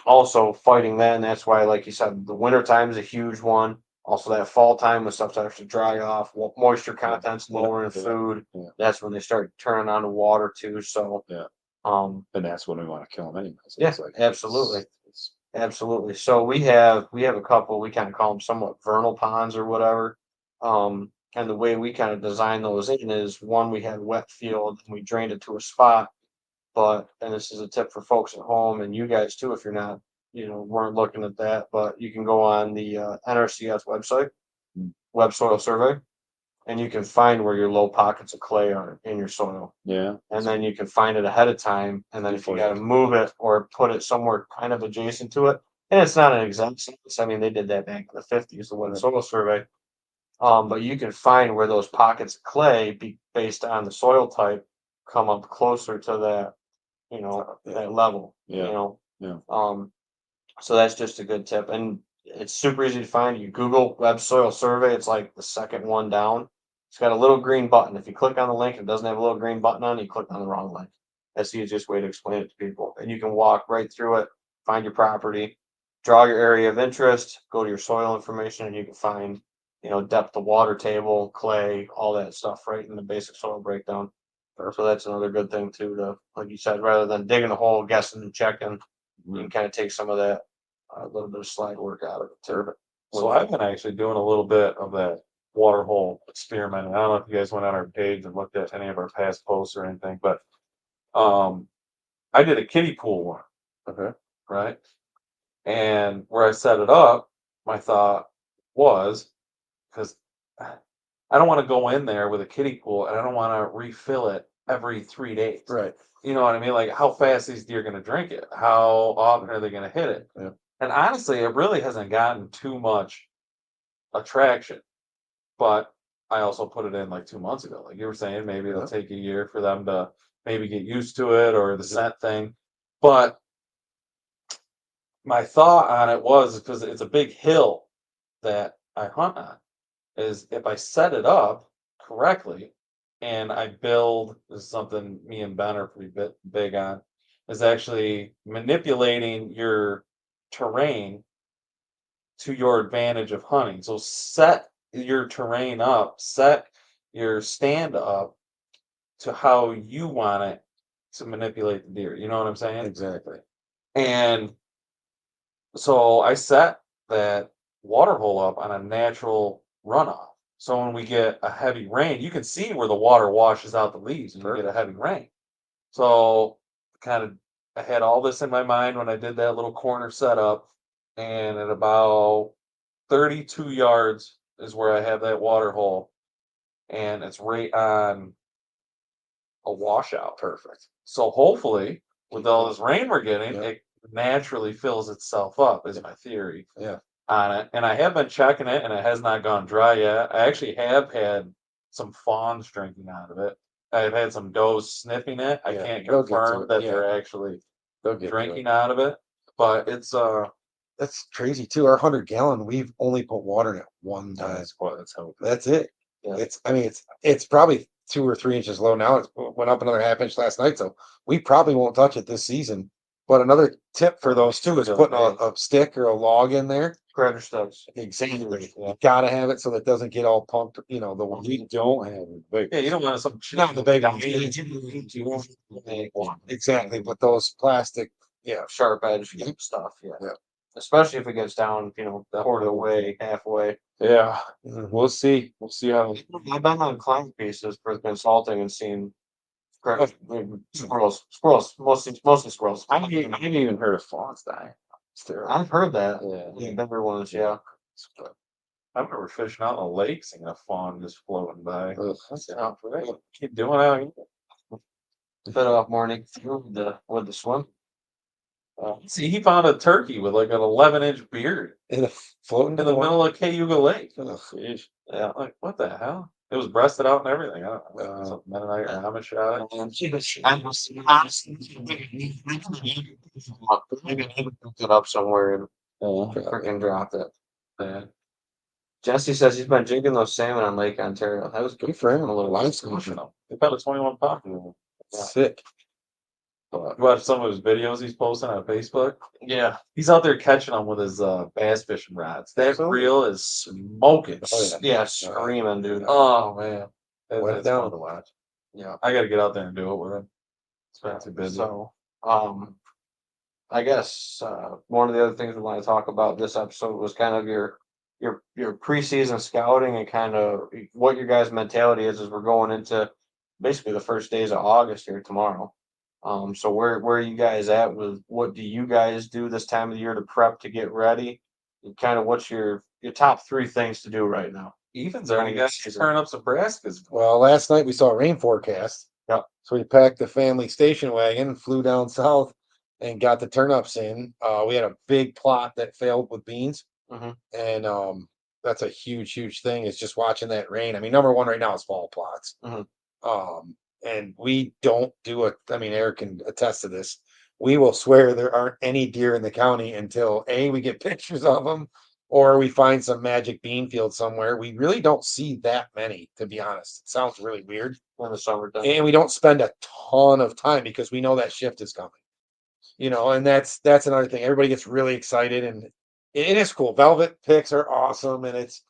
also fighting that, and that's why, like you said, the winter time is a huge one. Also, that fall time when stuff starts to dry off, moisture content's lower in food. Yeah. That's when they start turning on the water too. So Yeah. Um, And that's when we want to kill them anyways. Yeah, It's like, absolutely. it's- Absolutely. So we have a couple, we kind of call them somewhat vernal ponds or whatever. And the way we kind of design those in is one, we had wet field and we drained it to a spot. But, and this is a tip for folks at home and you guys too, if you're not, weren't looking at that, but you can go on the NRCS website, Web Soil Survey, and you can find where your low pockets of clay are in your soil. yeah. And then you can find it ahead of time. And then if you Before got to you- move it or put it somewhere kind of adjacent to it, and it's not an exact science. I mean, they did that back in the 50s, the Web Soil Survey. But you can find where those pockets of clay, based on the soil type, come up closer to that, that level. Yeah. Yeah. So that's just a good tip, and it's super easy to find. You Google Web Soil Survey; it's like the second one down. It's got a little green button. If you click on the link, it doesn't have a little green button on it. You click on the wrong link. That's the easiest way to explain it to people. And you can walk right through it, find your property, draw your area of interest, go to your soil information, and you can find, depth of water table, clay, all that stuff right in the basic soil breakdown. So that's another good thing too. To, like you said, rather than digging a hole, guessing and checking, you can kind of take some of that, a little bit of slide work out of it too. So I've been actually doing a little bit of that water hole experiment. I don't know if you guys went on our page and looked at any of our past posts or anything, but I did a kiddie pool one, Okay. right? And where I set it up, my thought was because I don't want to go in there with a kiddie pool and I don't want to refill it every 3 days. Right. You know what I mean? Like how fast these deer going to drink it? How often are they going to hit it? Yeah. And honestly, it really hasn't gotten too much attraction. But I also put it in like 2 months ago. Like you were saying, maybe it'll Yeah. take a year for them to maybe get used to it or the scent thing. But my thought on it was because it's a big hill that I hunt on, is if I set it up correctly and I build, this is something me and Ben are pretty big on, is actually manipulating your terrain to your advantage of hunting. So set your terrain up, set your stand up to how you want it to manipulate the deer. You know what I'm saying? Exactly. And so I set that water hole up on a natural runoff. So when we get a heavy rain, you can see where the water washes out the leaves and you get a heavy rain. So kind of I had all this in my mind when I did that little corner setup. And at about 32 yards is where I have that water hole. And it's right on a washout. Perfect. So hopefully, with all this rain we're getting, Yeah. it naturally fills itself up, is my theory Yeah. on it. And I have been checking it, and it has not gone dry yet. I actually have had some fawns drinking out of it. I've had some does sniffing it. I Yeah, can't they'll get to confirm it, that yeah. they're actually They'll get to drinking it. out of it, but it's That's crazy too. Our 100-gallon, we've only put water in it one time. That's how. That's it. Yeah. It's probably 2 or 3 inches low now. It went up another half inch last night, so we probably won't touch it this season. But another tip for those too is putting a stick or a log in there. Predator studs. Exactly. Yeah. You gotta have it so that it doesn't get all pumped. You know, the We don't have it big. yeah. You don't want some not the big ones. Yeah. Exactly, but those plastic, yeah. Sharp edge Yep. stuff. Yeah. Yeah. Especially if it gets down, quarter of the way, halfway. Yeah. Mhm. We'll see. We'll see how. I've been on climb pieces for consulting and seen squirrels, mostly squirrels. I haven't even heard of fawns dying. It's terrible. I've heard that. Yeah. The bigger ones, yeah. I remember fishing out in the lake, seeing a fawn just floating by. Ugh. Keep doing it out here. Bit off morning with the swim. See, he found a turkey with like an 11-inch beard Floating in the middle of Cayuga Lake. Ugh. Yeah, like what the hell? It was breasted out and everything. I don't know. Wow. Something Mennonite or Amish shot Maybe I picked it up somewhere and Probably. freaking dropped it. it. Jesse says he's been drinking those salmon on Lake Ontario. That was Good for him. a little Life's Pushing them. They found a 21 pound. Yeah. sick. You watch some of his videos he's posting on Facebook. Yeah. He's out there catching them with his bass fishing rods. That Absolutely. reel is smoking. Oh, yeah. Yeah, screaming, dude. Oh man, Wet it's down. fun to watch. Yeah. I got to get out there and do it with him. It's been too busy. So, I guess one of the other things we want to talk about this episode was kind of your preseason scouting and kind of what your guys' mentality is as we're going into basically the first days of August here tomorrow. So where are you guys at with what do you guys do this time of the year to prep to get ready? And kind of what's your top 3 things to do right now? Ethan's already got to turn up some brassicas. Well, last night we saw a rain forecast. Yep. So we packed the family station wagon, flew down south, and got the turnips in. We had a big plot that failed with beans, Mhm. and that's a huge thing. It's just watching that rain. I mean, number one right now is fall plots. Mhm. And we don't do it. I mean, Eric can attest to this. We will swear there aren't any deer in the county until A, we get pictures of them, or we find some magic bean field somewhere. We really don't see that many, to be honest. It sounds really weird. In the summertime. And we don't spend a ton of time because we know that shift is coming. And that's another thing. Everybody gets really excited, and it is cool. Velvet picks are awesome, and it's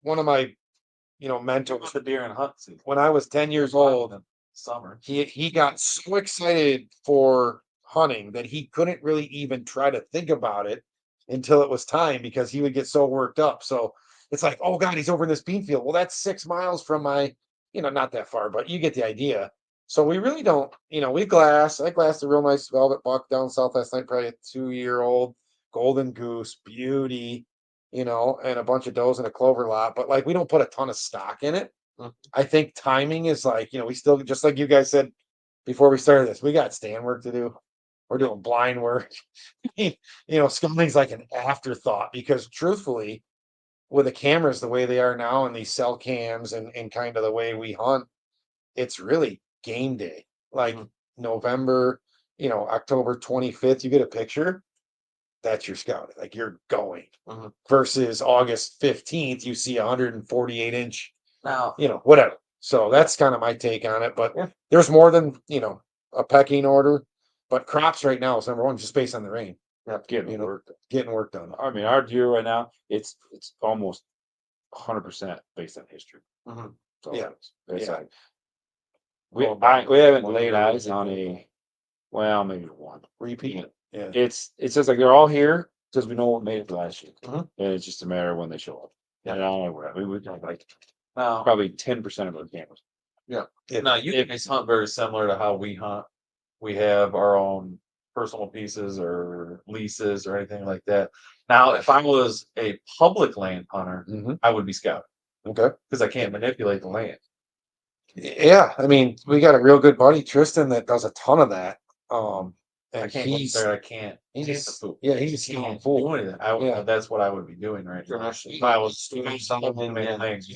one of my mentors. The deer and hunt season. When I was 10 years old, Summer. he got so excited for hunting that he couldn't really even try to think about it until it was time because he would get so worked up. So it's like, oh God, he's over in this bean field. Well, that's 6 miles from my, not that far, but you get the idea. So we really don't, I glassed a real nice velvet buck down south last night, probably a 2-year-old golden goose, beauty, and a bunch of does and a clover lot, but like we don't put a ton of stock in it. I think timing is like, we still, just like you guys said before we started this, we got stand work to do. We're doing blind work. Scumming's like an afterthought because truthfully, with the cameras the way they are now and these cell cams and kind of the way we hunt, it's really game day. Like November, October 25th, you get a picture, that's your scouting. Like you're going. Versus August 15th, you see 148-inch, Now, whatever. So that's kind of my take on it. But Yeah. there's more than, a pecking order. But crops right now is number one, just based on the rain. Getting work done. Getting work done. I mean, our deer right now, it's almost 100% based on history. Mhm. So Yeah. it's Yeah. like we haven't laid eyes on maybe one. Repeat. Yeah. It's just like they're all here because we know what made it last year, Mhm. and it's just a matter of when they show up. Yeah. And I don't know where we would have like now, probably 10% of our cameras. now you guys hunt very similar to how we hunt. We have our own personal pieces or leases or anything like that. Now, if I was a public land hunter, Mhm. I would be scouting Okay. because I can't manipulate the land. Yeah. I mean, we got a real good buddy, Tristan, that does a ton of that. I And can't go he's there. I can't. he's Can't just- the food. yeah, he's Can't going full. do anything. Yeah. That's what I would be doing right now. International. If I was Doing something, something, many yeah. things.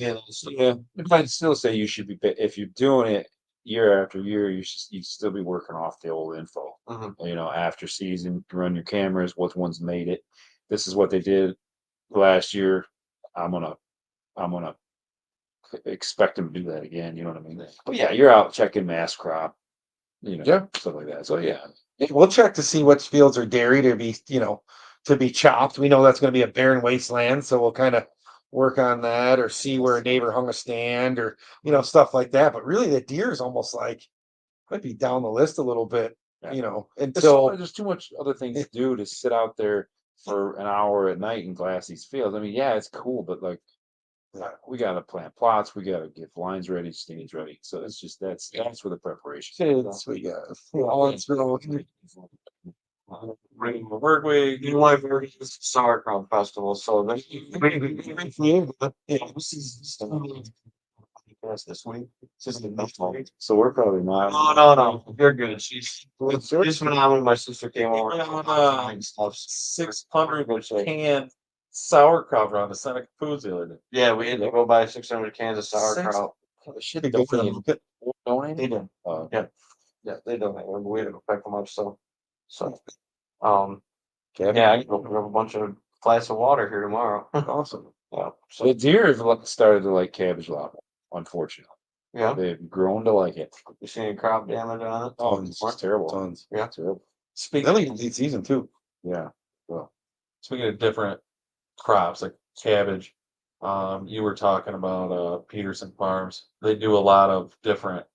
Yeah, but I'd still say you should be if you're doing it year after year. You still be working off the old info. After season, run your cameras. What ones made it? This is what they did last year. I'm gonna expect them to do that again. You know what I mean? But yeah, you're out checking mass crop. Yeah. Stuff like that. So yeah, We'll check to see which fields are dairy to be chopped. We know that's going to be a barren wasteland, so we'll kind of work on that or see where a neighbor hung a stand or stuff like that. But really, the deer is almost like might be down the list a little bit. Yeah. Until there's too much other things to do to sit out there for an hour at night and glass these fields. I mean, yeah, it's cool, but like we gotta plant plots, we gotta get lines ready, stands ready. So it's just that's where the preparation. we got all it's Bring my work week. You want to go to the sauerkraut festival, so this is That's this week. It's just the next week. So we're probably not. No. You're good. She's What's yours? just phenomenal. My sister came over. on, Stuff. 600 Good shape. can sauerkraut on the Seneca Foods the other day. Yeah, we had to go buy 600 cans of sauerkraut. Shit, They don't donate. They did. Oh, Yeah, they don't. We had to go pick them up. So, Kevin? yeah, I can go pick up a bunch of glass of water here tomorrow. Awesome. Yeah. So, The deer have started to like cabbage a lot more, unfortunately. yeah. They've grown to like it. You see any crop damage on it? Oh, it's just terrible. Tons. Yeah. Terrible. Speaking, Late season too. Yeah. Well, speaking of different crops like cabbage, you were talking about Peterson Farms. They do a lot of different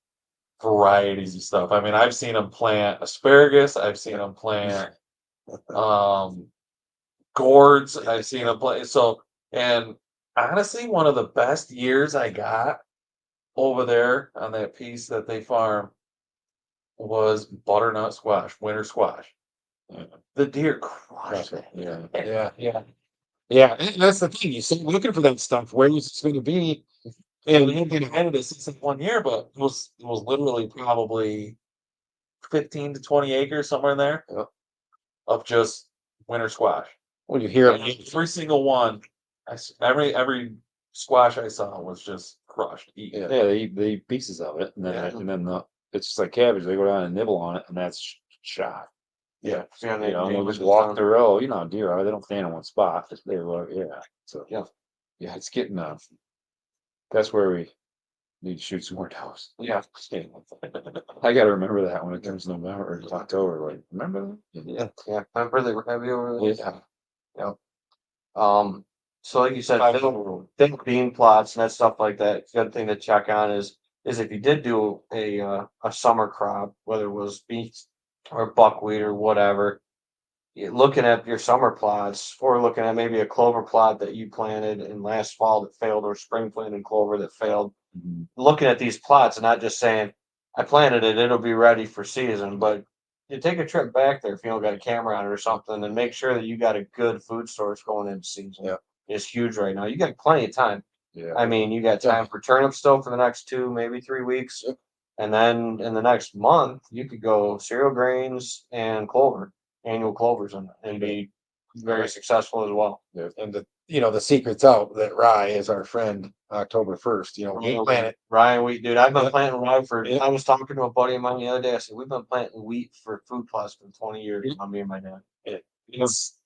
varieties of stuff. I mean, I've seen them plant asparagus. I've seen them plant gourds. I've seen them plant and honestly, one of the best years I got over there on that piece that they farm was butternut squash, winter squash. The deer crushed it. Yeah. And that's the thing. You start looking for that stuff. Where is it going to be? And we didn't get into this in 1 year, but it was literally probably 15 to 20 acres somewhere in there of just winter squash. When you hear And every single one, every squash I saw was just crushed. Eaten. yeah, they eat pieces of it, and then Yeah. it's just like cabbage. They go down and nibble on it, and that's shot. Yeah. You know, they'll just walk the row. You know, how deer are. They don't stand in one spot. So Yeah. it's getting that's where we need to shoot some more does. Yeah. I got to remember that when it comes November or October. Like, remember that? Yeah. Remember they were heavy over there? Yeah. So like you said, thick bean plots and that stuff like that. Good thing to check on is if you did do a summer crop, whether it was beets or buckwheat or whatever, looking at your summer plots or looking at maybe a clover plot that you planted in last fall that failed or spring planted clover that failed. Mhm. Looking at these plots and not just saying, I planted it, it'll be ready for season, but you take a trip back there if you don't got a camera on it or something and make sure that you got a good food source going into season. Yeah. It's huge right now. You got plenty of time. Yeah. I mean, you got time for turnips still for the next 2, maybe 3 weeks. Yep. And then in the next month, you could go cereal grains and clover, annual clovers, and be very successful as well. And the secret's out that rye is our friend October 1st. We plant it. Rye wheat, dude. I've been Yeah. planting rye for. Yeah. I was talking to a buddy of mine the other day. I said we've been planting wheat for food plots for 20 years. Yeah. On me and my dad.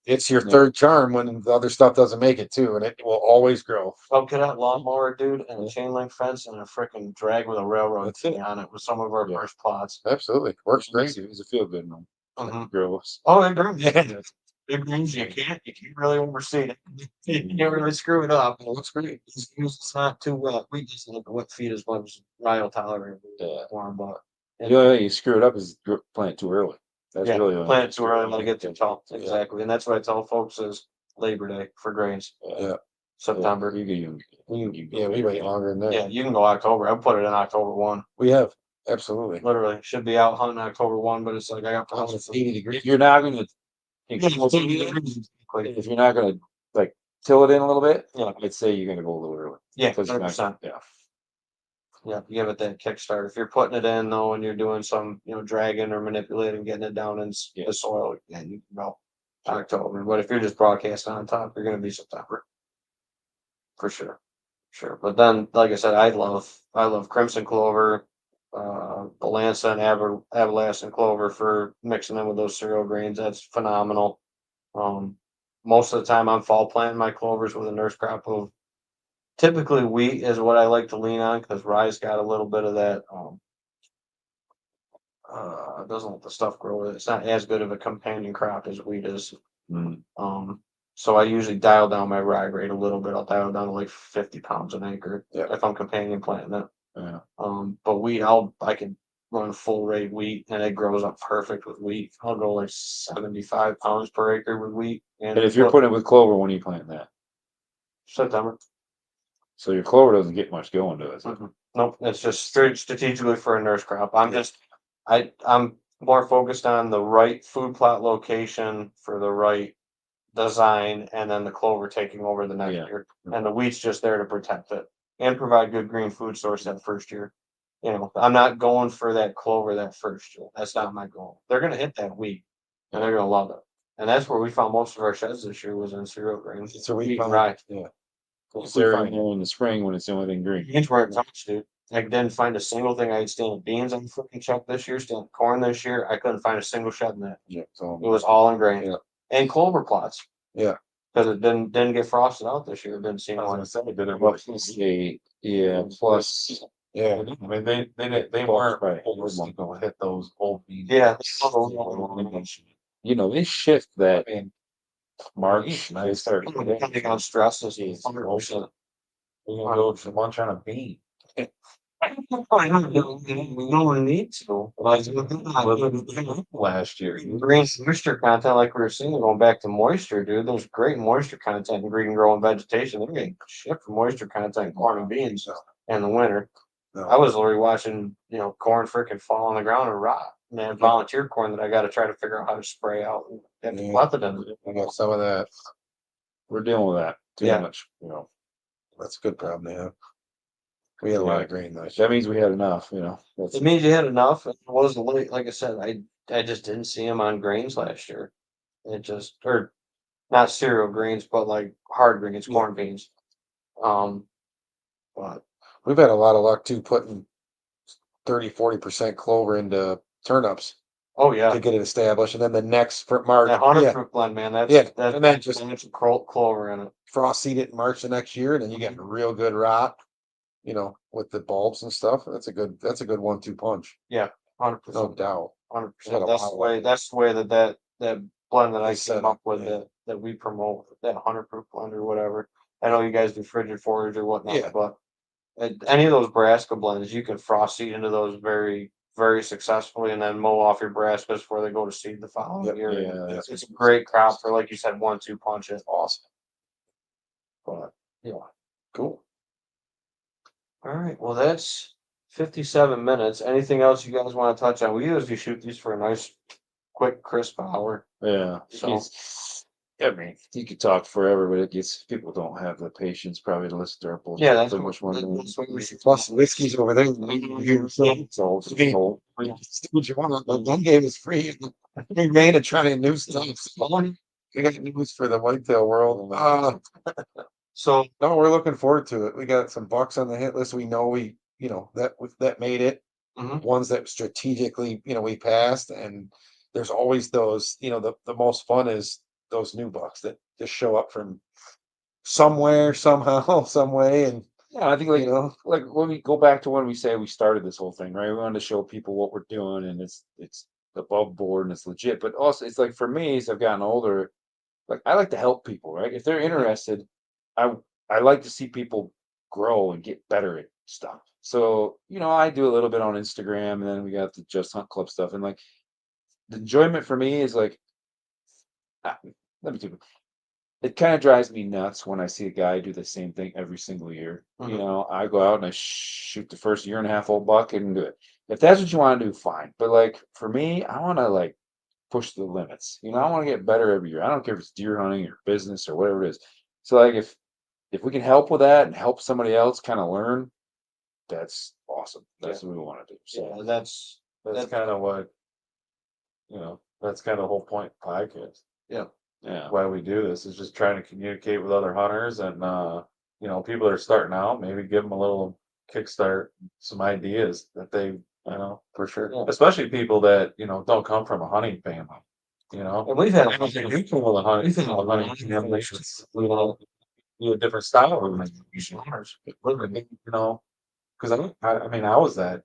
It's your third charm when the other stuff doesn't make it too, and it will always grow. Up to that lawnmower, dude, and a chain link fence and a freaking drag with a railroad That's it. tie on it with some of our Yeah. first plots. Absolutely. Works great. It's a feel good one. Mhm. Gross. Oh, it grows. Yeah. It grows. You can't really oversee it. You can't really screw it up. It looks great. It's not too wet. We just look at wet feet as much as rye will tolerate. Yeah. Warm, but The only way you screw it up is plant it too early. That's really the only plant way it too early, let it get too tall. Yeah. Exactly, and that's what I tell folks is Labor Day for grains. Yeah. September. You Yeah, we wait longer than that. Yeah, you can go October. I put it in October 1. We have. Absolutely. Literally, should be out hunting October 1, but it's like I got Oh, plans it's for 80 degrees. If you're not gonna quick. if you're not gonna like till it in a little bit, Yeah. I'd say you're gonna go a little early. Yeah, 'Cause you're not- 100%. yeah. Yeah, give it that kickstart. If you're putting it in though, and you're doing some, dragging or manipulating, getting it down in the soil, yeah, you can go October. But if you're just broadcasting on top, you're gonna be September. For sure. Sure. But then, like I said, I love crimson clover, Balança and Appalachian clover for mixing in with those cereal grains. That's phenomenal. Most of the time I'm fall planting my clovers with a nurse crop of typically wheat is what I like to lean on because rye's got a little bit of that. It doesn't let the stuff grow. It's not as good of a companion crop as wheat is. Mm. So I usually dial down my rye rate a little bit. I'll dial down to like 50 pounds an acre if I'm companion planting it. Yeah. But wheat, I can run full rate wheat and it grows up perfect with wheat. I'll go like 75 pounds per acre with wheat. And if you're putting it with clover, when are you planting that? September. So your clover doesn't get much going to it. Nope, it's just straight strategically for a nurse crop. I'm more focused on the right food plot location for the right design, and then the clover taking over the next Yeah. year, and the wheat's just there to protect it. and provide good green food source that first year. You know, I'm not going for that clover that first year. That's not my goal. They're gonna hit that wheat and they're gonna love it. And that's where we found most of our sheds this year was in cereal grains. So we Wheat and found, rye. yeah. It's there in the spring when it's the only thing green. Beans were touched, dude. I didn't find a single thing I had stealing beans on the freaking chuck this year, stealing corn this year. I couldn't find a single shed in that. Yeah, so, It was all in grain. Yeah. And clover plots. Yeah. Because it didn't get frosted out this year. It didn't seem I was like gonna say, did it Well, work? plus yeah. I mean, they weren't forced to go hit those old beans. yeah. you know, they shift that I mean, March. They nice. start. Depending on stress is Jeez, 100%. We're gonna go to lunch on a bean. No one needs to. Last year. Green moisture content, like we were saying, going back to moisture, dude. There's great moisture content in green growing vegetation. They're getting shit for moisture content in corn and beans in the winter. No. I was literally watching, you know, corn freaking fall on the ground and rot. Man, volunteer corn that I got to try to figure out how to spray out and Yeah. let it in. I got some of that. We're dealing with that too Yeah. much. You know, That's a good problem to have. We had a lot of grain though. that means we had enough. You know, that's It means you had enough. It wasn't like I said, I just didn't see him on grains last year. It just or not cereal grains, but like hard grains, corn beans. But We've had a lot of luck too, putting 30-40% clover into turnips oh yeah, to get it established. And then the next for March, that 100 yeah, fruit blend, man. That's Yeah, that, and then that's just- just clover in it. frost seed it in March the next year, and then you get real good rot, you know, with the bulbs and stuff. That's a good 1-2 punch. 100%. No doubt. 100%. Had a That's lot the of way. luck. That's the way that blend that I They set came up it, with yeah. that we promote that 100 proof blend or whatever. I know you guys do frigid forage or whatnot, Yeah. but any of those brassica blends, you can frost seed into those very very successfully, and then mow off your brassicas before they go to seed the following Yep. year. Yeah, It's a great crop for, like you said, 1-2 punches. Awesome. But yeah. Cool. All right. Well, that's 57 minutes. Anything else you guys want to touch on? We usually shoot these for a nice, quick, crisp hour. yeah. So- I mean, you could talk forever, but it gets people don't have the patience probably to listen to our bullshit. Yeah, that's so what, much more than that's what we should. Plus whiskey's over there. so I mean, what you want? The gun game is free. We made it trying new stuff. We got news for the whitetail world. So No, we're looking forward to it. We got some bucks on the hit list. We know that made it. mhm. Ones that strategically, we passed, and there's always those, the most fun is those new bucks that just show up from somewhere, somehow, some way, and yeah, I think like when we go back to when we say we started this whole thing, right? We wanted to show people what we're doing, and it's above board and it's legit. But also, it's like for me, as I've gotten older, like I like to help people, right? If they're interested, I I like to see people grow and get better at stuff. So I do a little bit on Instagram, and then we got the Just Hunt Club stuff, and like the enjoyment for me is like, let me do. It kind of drives me nuts when I see a guy do the same thing every single year. Mhm. I go out and I shoot the first year and a half old buck and do it. If that's what you want to do, fine. But like for me, I want to like push the limits. I want to get better every year. I don't care if it's deer hunting or business or whatever it is. So like if we can help with that and help somebody else kind of learn, that's awesome. That's what we want to do. So Yeah, that's kind of what, that's kind of the whole point of the podcast. yeah. Why we do this is just trying to communicate with other hunters and, people that are starting out, maybe give them a little kickstart, some ideas that they, for sure. Yeah. especially people that, don't come from a hunting family, and we've had I don't think you come with a hunting family, it's, a different style of hunters, because I mean, I was that,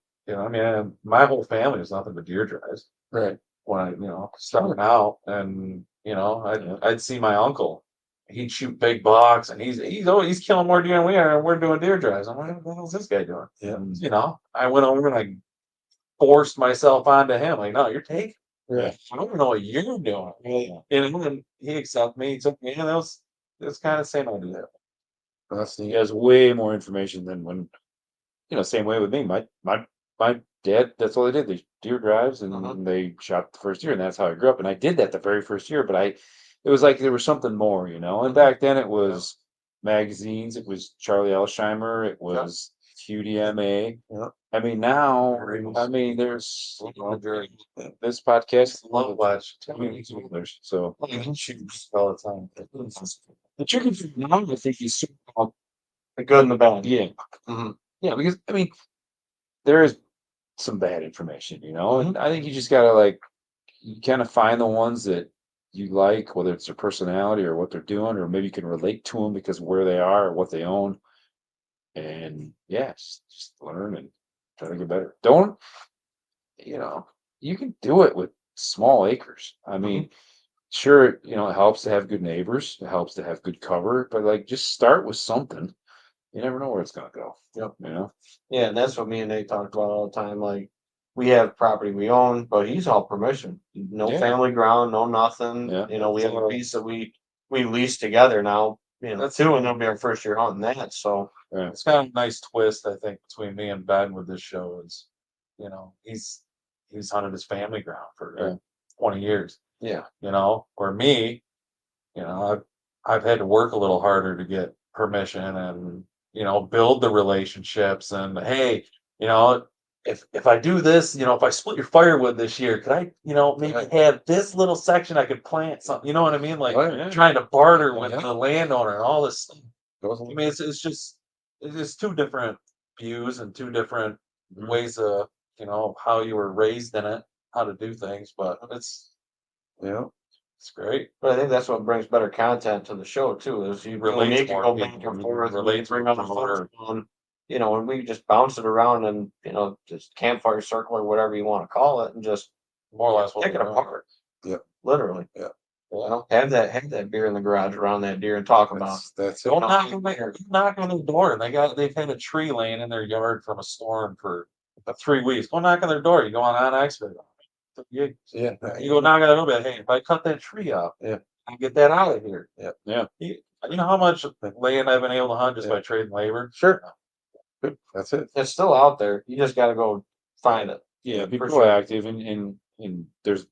my whole family was nothing but deer drives Right. when I, starting out, and I'd see my uncle. He'd shoot big bucks, and he's killing more deer than we are, and we're doing deer drives. I'm like, what the hell's this guy doing? Yeah. And, I went over and I forced myself onto him. Like, no, you're taking. Right. I don't know what you're doing. And he accepted me. He took me, and that's kind of the same idea. That's He neat. has way more information than when same way with me. My dad, that's all they did. They deer drives and they shot the first year, and that's how I grew up. And I did that the very first year, but it was like there was something more, And back then it was magazines. It was Charlie Elsheimer. It was QDMA. Yeah. I mean, now, I mean, there's this podcast. Love watch. So Shoots all the time. the chicken food now, I think is The good and the bad. yeah, Mhm. yeah, because I mean, there is some bad information, and I think you just gotta like you kind of find the ones that you like, whether it's their personality or what they're doing, or maybe you can relate to them because of where they are or what they own. And yeah, just learn and try to get better. Don't, you can do it with small acres. I mean, sure, it helps to have good neighbors, it helps to have good cover, but like just start with something. You never know where it's gonna go. Yep. Yeah, and that's what me and Nate talked about all the time. Like, we have property we own, but he's all permission. No Yeah. family ground, no nothing. Yeah. We have a piece that we lease together now. That's Too, and it'll be our first year hunting that. So Yeah. It's kind of a nice twist, I think, between me and Ben with this show is, he's hunted his family ground for Yeah. 20 years. Yeah. Where me, I've had to work a little harder to get permission and, build the relationships and hey, if I do this, if I split your firewood this year, could I, maybe have this little section I could plant something, you know what I mean? Like Oh, yeah. trying to barter with Yeah. the landowner and all this stuff. Goes I mean, it's two different views and two different ways of, how you were raised in it, how to do things, but Yeah. it's great. but I think that's what brings better content to the show too, is you Relates make it more go people, back and forth, relates bring with other more. folks on, and we just bounce it around and just campfire circle or whatever you want to call it, and just More or less what pick it we're doing. apart. Yep. Literally. Yeah. Have that beer in the garage around that deer and talk about That's it. Don't knock on their door. They've had a tree laying in their yard from a storm for 3 weeks. Go knock on their door. You go on expert. You, Yeah. you go knock on their door. Be like, hey, if I cut that tree up, Yeah. I get that out of here. Yeah. You know how much land I've been able to hunt just Yeah. by trading labor? Sure. Good. That's it. it's still out there. You just got to go find it. Yeah. Be For sure. proactive and there's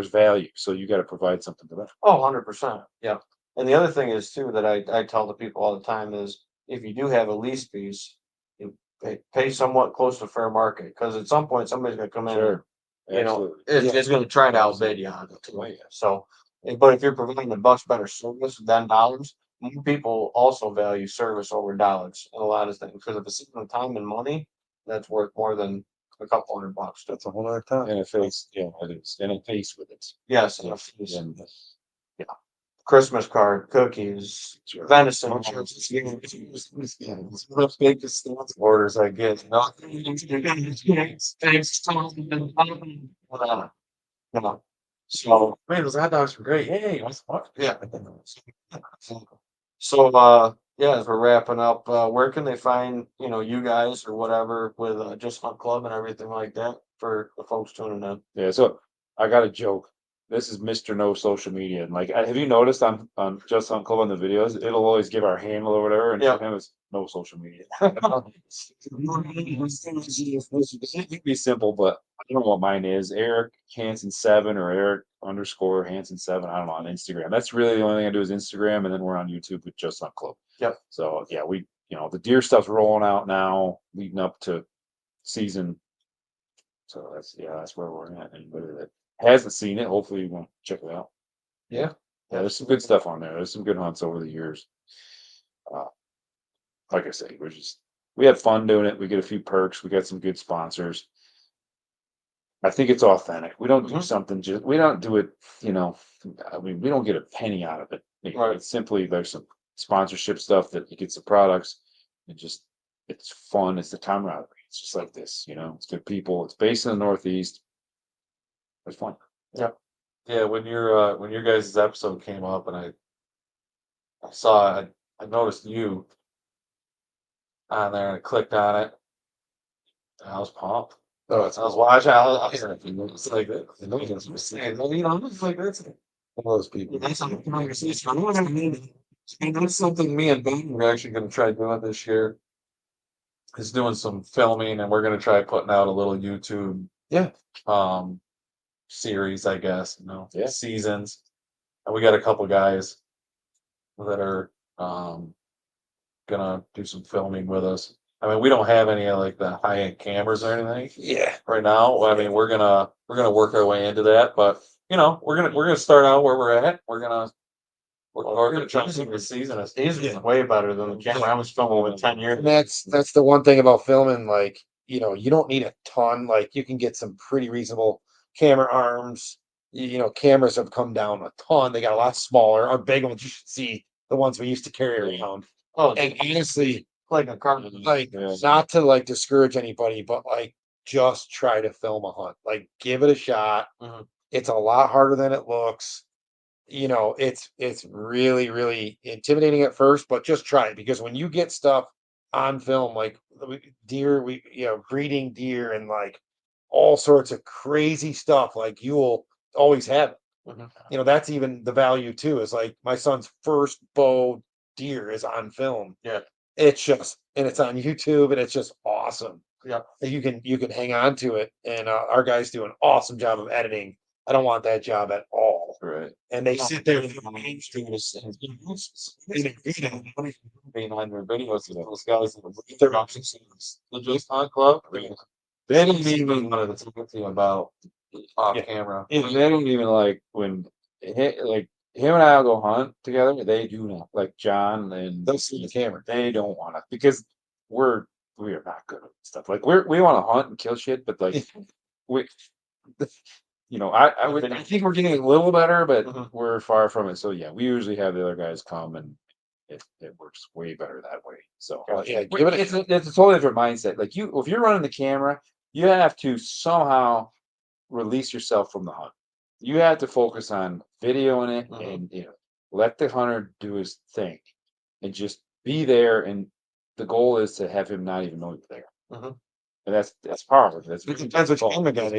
value. So you got to provide something to them. Oh, 100%. Yeah. And the other thing is too that I tell the people all the time is if you do have a lease piece, you pay somewhat close to fair market, because at some point somebody's gonna come in. Sure. And, Absolutely. it's gonna try to outbid you on it too. Oh, yeah. So, but if you're providing a much better service than dollars, more people also value service over dollars in a lot of things. Because if it's saving time and money, that's worth more than a couple $100. That's a whole other time. And it feels, it is. And it pays with it. Yes, Yeah. and And Christmas card, cookies, venison. The biggest orders I get. So Man, those hot dogs were great. Hey, what's what? yeah. So yeah, as we're wrapping up, where can they find you guys or whatever with Just Hunt Club and everything like that for the folks tuning in? yeah, so I got a joke. This is Mr. No Social Media. And like, have you noticed on Just on Club on the videos, it'll always give our handle or whatever, and Yeah. for him it's no social media. It'd be simple, but I don't know what mine is. Eric Hansen 7 or Eric_Hansen 7. I don't know on Instagram. That's really the only thing I do is Instagram, and then we're on YouTube with Just on Club. Yep. So yeah, the deer stuff's rolling out now, leading up to season. So that's where we're at. Anybody that hasn't seen it, hopefully you want to check it out. Yeah. Yeah, there's some good stuff on there. There's some good hunts over the years. Like I say, we had fun doing it. We get a few perks. We got some good sponsors. I think it's authentic. We don't do something we don't do it, I mean, we don't get a penny out of it. Right. It's simply there's some sponsorship stuff that you get some products. It's fun. It's the camaraderie. It's just like this, it's good people. It's based in the Northeast. It's fun. Yeah, when your guys' episode came up and I noticed you on there and I clicked on it. And I was pumped. Oh, it's I was watching. I was like, it's like that's all those people. that's a conversation. And that's something me and Ben are actually going to try doing this year. Is doing some filming, and we're going to try putting out a little YouTube Yeah. series, I guess. Yeah. Seasons. And we got a couple guys that are gonna do some filming with us. I mean, we don't have any of like the high end cameras or anything Yeah. right now. I mean, we're gonna work our way into that, but you know, we're gonna start out where we're at. We're gonna try to see the season is. These are way better than the camera I was filming with 10 years. And that's the one thing about filming, like, you don't need a ton, like you can get some pretty reasonable camera arms. Cameras have come down a ton. They got a lot smaller. Our big ones, you should see the ones we used to carry around. Oh, And honestly, like a car. like not to like discourage anybody, but like just try to film a hunt. Like give it a shot. Mhm. It's a lot harder than it looks. It's really, really intimidating at first, but just try it because when you get stuff on film, like deer, breeding deer and like all sorts of crazy stuff, like you will always have it. Mhm. That's even the value too, is like my son's first bow deer is on film. Yeah. And it's on YouTube and it's just awesome. Yeah. You can hang on to it. And our guys do an awesome job of editing. I don't want that job at all. Right. And they sit there Being on their videos of those guys in the production scenes, the Just Hunt Club. I mean, they didn't even want to talk to you about off Yeah. camera. And they don't even like when like him and I'll go hunt together. They do not like John and they'll see the camera. they don't want to because we are not good at stuff. Like we want to hunt and kill shit, but like we I think we're getting a little better, but Mhm. we're far from it. So yeah, we usually have the other guys come and it works way better that way. So Yeah, give it it's a totally different mindset. Like if you're running the camera, you have to somehow release yourself from the hunt. You have to focus on videoing it Mhm. and let the hunter do his thing and just be there. And the goal is to have him not even know you're there. Mhm. And that's powerful. That's It depends which camera guy they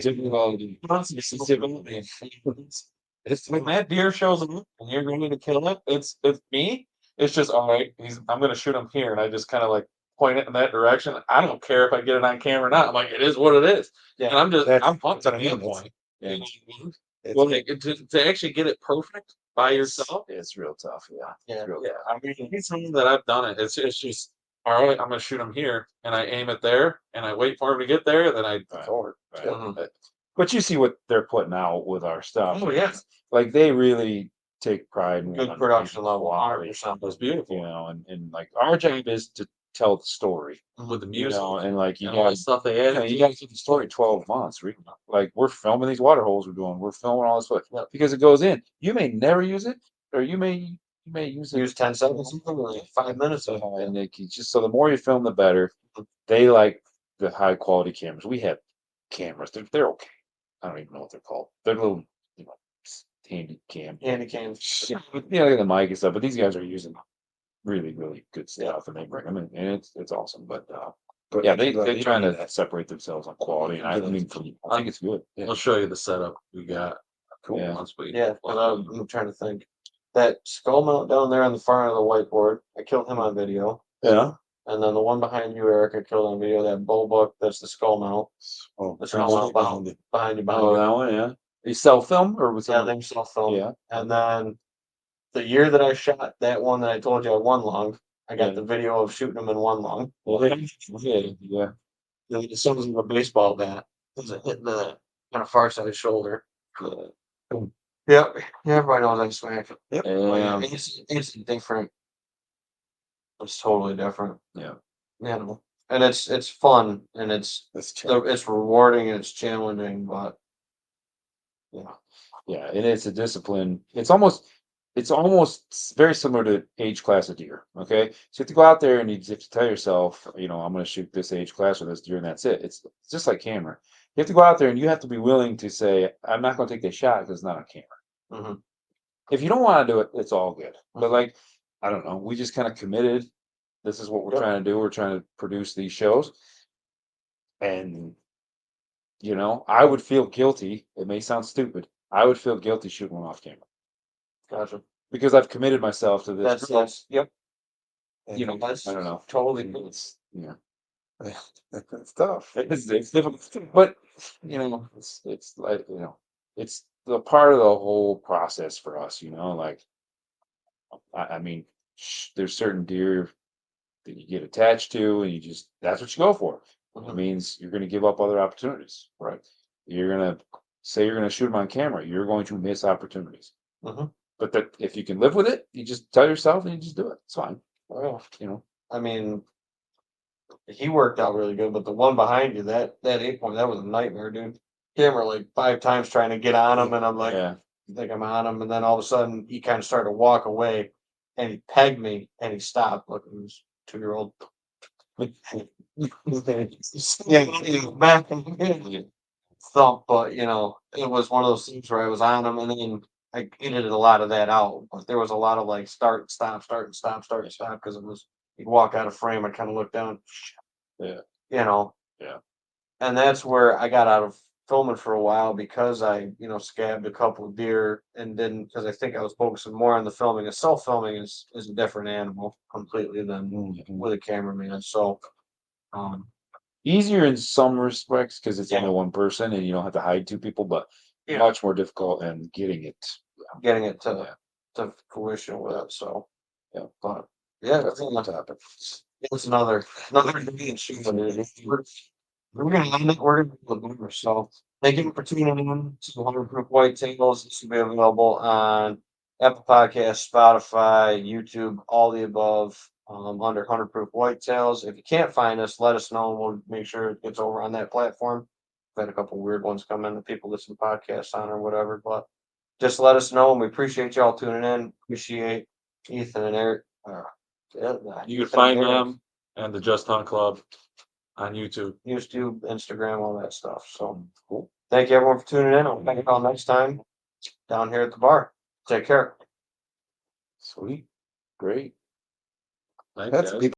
It's when that deer shows up and you're ready to kill it. It's me. It's just all right. I'm gonna shoot him here, and I just kind of like point it in that direction. I don't care if I get it on camera or not. I'm like, it is what it is. Yeah, And I'm pumped that's at what I that mean. point. You know what I mean? It's- Well, like, to actually get it perfect by yourself. it's real tough. Yeah. Yeah. It's real Yeah, tough. I mean, anytime that I've done it, it's just all right. I'm gonna shoot him here, and I aim it there, and I wait for him to get there, then I Right. forward. Right. Mhm. But you see what they're putting out with our stuff. Oh yes, Like they really take pride in Good production level. quality, 100%. that's beautiful. and like our job is to tell the story, With the you music know, and like you and all got the stuff they you added. got to keep the story 12 months. Like we're filming these water holes we're filming all this stuff Yep. because it goes in. You may never use it, or you may use it. Use 10 seconds, or 5 minutes of it. And just so the more you film, the better. They like the high quality cameras. We have cameras. They're okay. I don't even know what they're called. They're little, you know, handy cam. Handy cams. Like the mic and stuff. But these guys are using really, really good stuff, and they bring them in, and it's awesome. But yeah, they you trying don't need to separate themselves on quality, and I mean, I think it's good. Yeah. I'll show you the setup we got. Cool. Yeah. Once we Yeah, but I'm trying to think. That skull mount down there on the far end of the whiteboard, I killed him on video. Yeah. And then the one behind you, Eric, I killed on video. That bull buck, that's the skull mount. Oh, The skull mount behind you. Behind oh, you. that one, yeah. You self film or was Yeah, it? they self film. Yeah. And then the year that I shot that one that I told you I won long, I got Yeah. the video of shooting him in one long. Well, yeah. The size of a baseball bat. It was hitting the on a far side shoulder. Yep. Yeah, everybody knows I smack. Yep. Yeah. It's different. It's totally different. Yeah. Yeah. And it's fun and it's rewarding and it's challenging, but Yeah, and it's a discipline. It's almost very similar to age class of deer. Okay, so you have to go out there and you have to tell yourself, I'm going to shoot this age class or this deer, and that's it. It's just like camera. You have to go out there and you have to be willing to say, I'm not going to take this shot because it's not on camera. Mhm. If you don't want to do it, it's all good. But Mhm. like, I don't know, we just kind of committed. This is what we're Yep. trying to do. We're trying to produce these shows, and I would feel guilty. It may sound stupid. I would feel guilty shooting one off camera Gotcha. because I've committed myself to this. Yep. I don't know. Totally. Yeah, It's tough. it's difficult, but it's like it's the part of the whole process for us. Like, I mean, there's certain deer that you get attached to, and that's what you go for. It means you're going to give up other opportunities. Right. You're going to say you're going to shoot them on camera. You're going to miss opportunities. Mhm. But that if you can live with it, you just tell yourself and you just do it. It's fine. Well, You know. I mean, he worked out really good, but the one behind you, that 8 point, that was a nightmare, dude. Camera like 5 times trying to get on him, and I'm like, Yeah. I think I'm on him, and then all of a sudden he kind of started to walk away, and he pegged me, and he stopped. Look, he was 2-year-old. Yeah, back thump, but it was one of those things where I was on him, and then I edited a lot of that out. But there was a lot of like start, stop, start, and stop, start, and stop, because it was he'd walk out of frame. I kind of looked down, Yeah. Yeah. And that's where I got out of filming for a while, because I, scabbed a couple of deer and didn't, because I think I was focusing more on the filming. And self filming is a different animal completely than Mhm. with a cameraman. So, um, Easier in some respects because it's Yeah. only one person and you don't have to hide two people, but Yeah. much more difficult in getting it. getting it to Yeah. to fruition with it. So, Yeah. but yeah, That's a good topic. it's another day shoot. We're gonna end it. We're gonna do the boomer. So thank you for tuning in to 100 Proof Whitetails. This will be available on Apple Podcasts, Spotify, YouTube, all the above, under 100 Proof Whitetails. If you can't find us, let us know. We'll make sure it gets over on that platform. We've had a couple weird ones come in that people listen to podcasts on or whatever, but just let us know, and we appreciate y'all tuning in. Appreciate Ethan and Eric. You can Ethan find and Eric. them and the Just Hunt Club on YouTube. YouTube, Instagram, all that stuff. So cool. Thank you everyone for tuning in. I'll back on next time down here at the bar. Take care. Sweet. Great. Thanks, That's guys.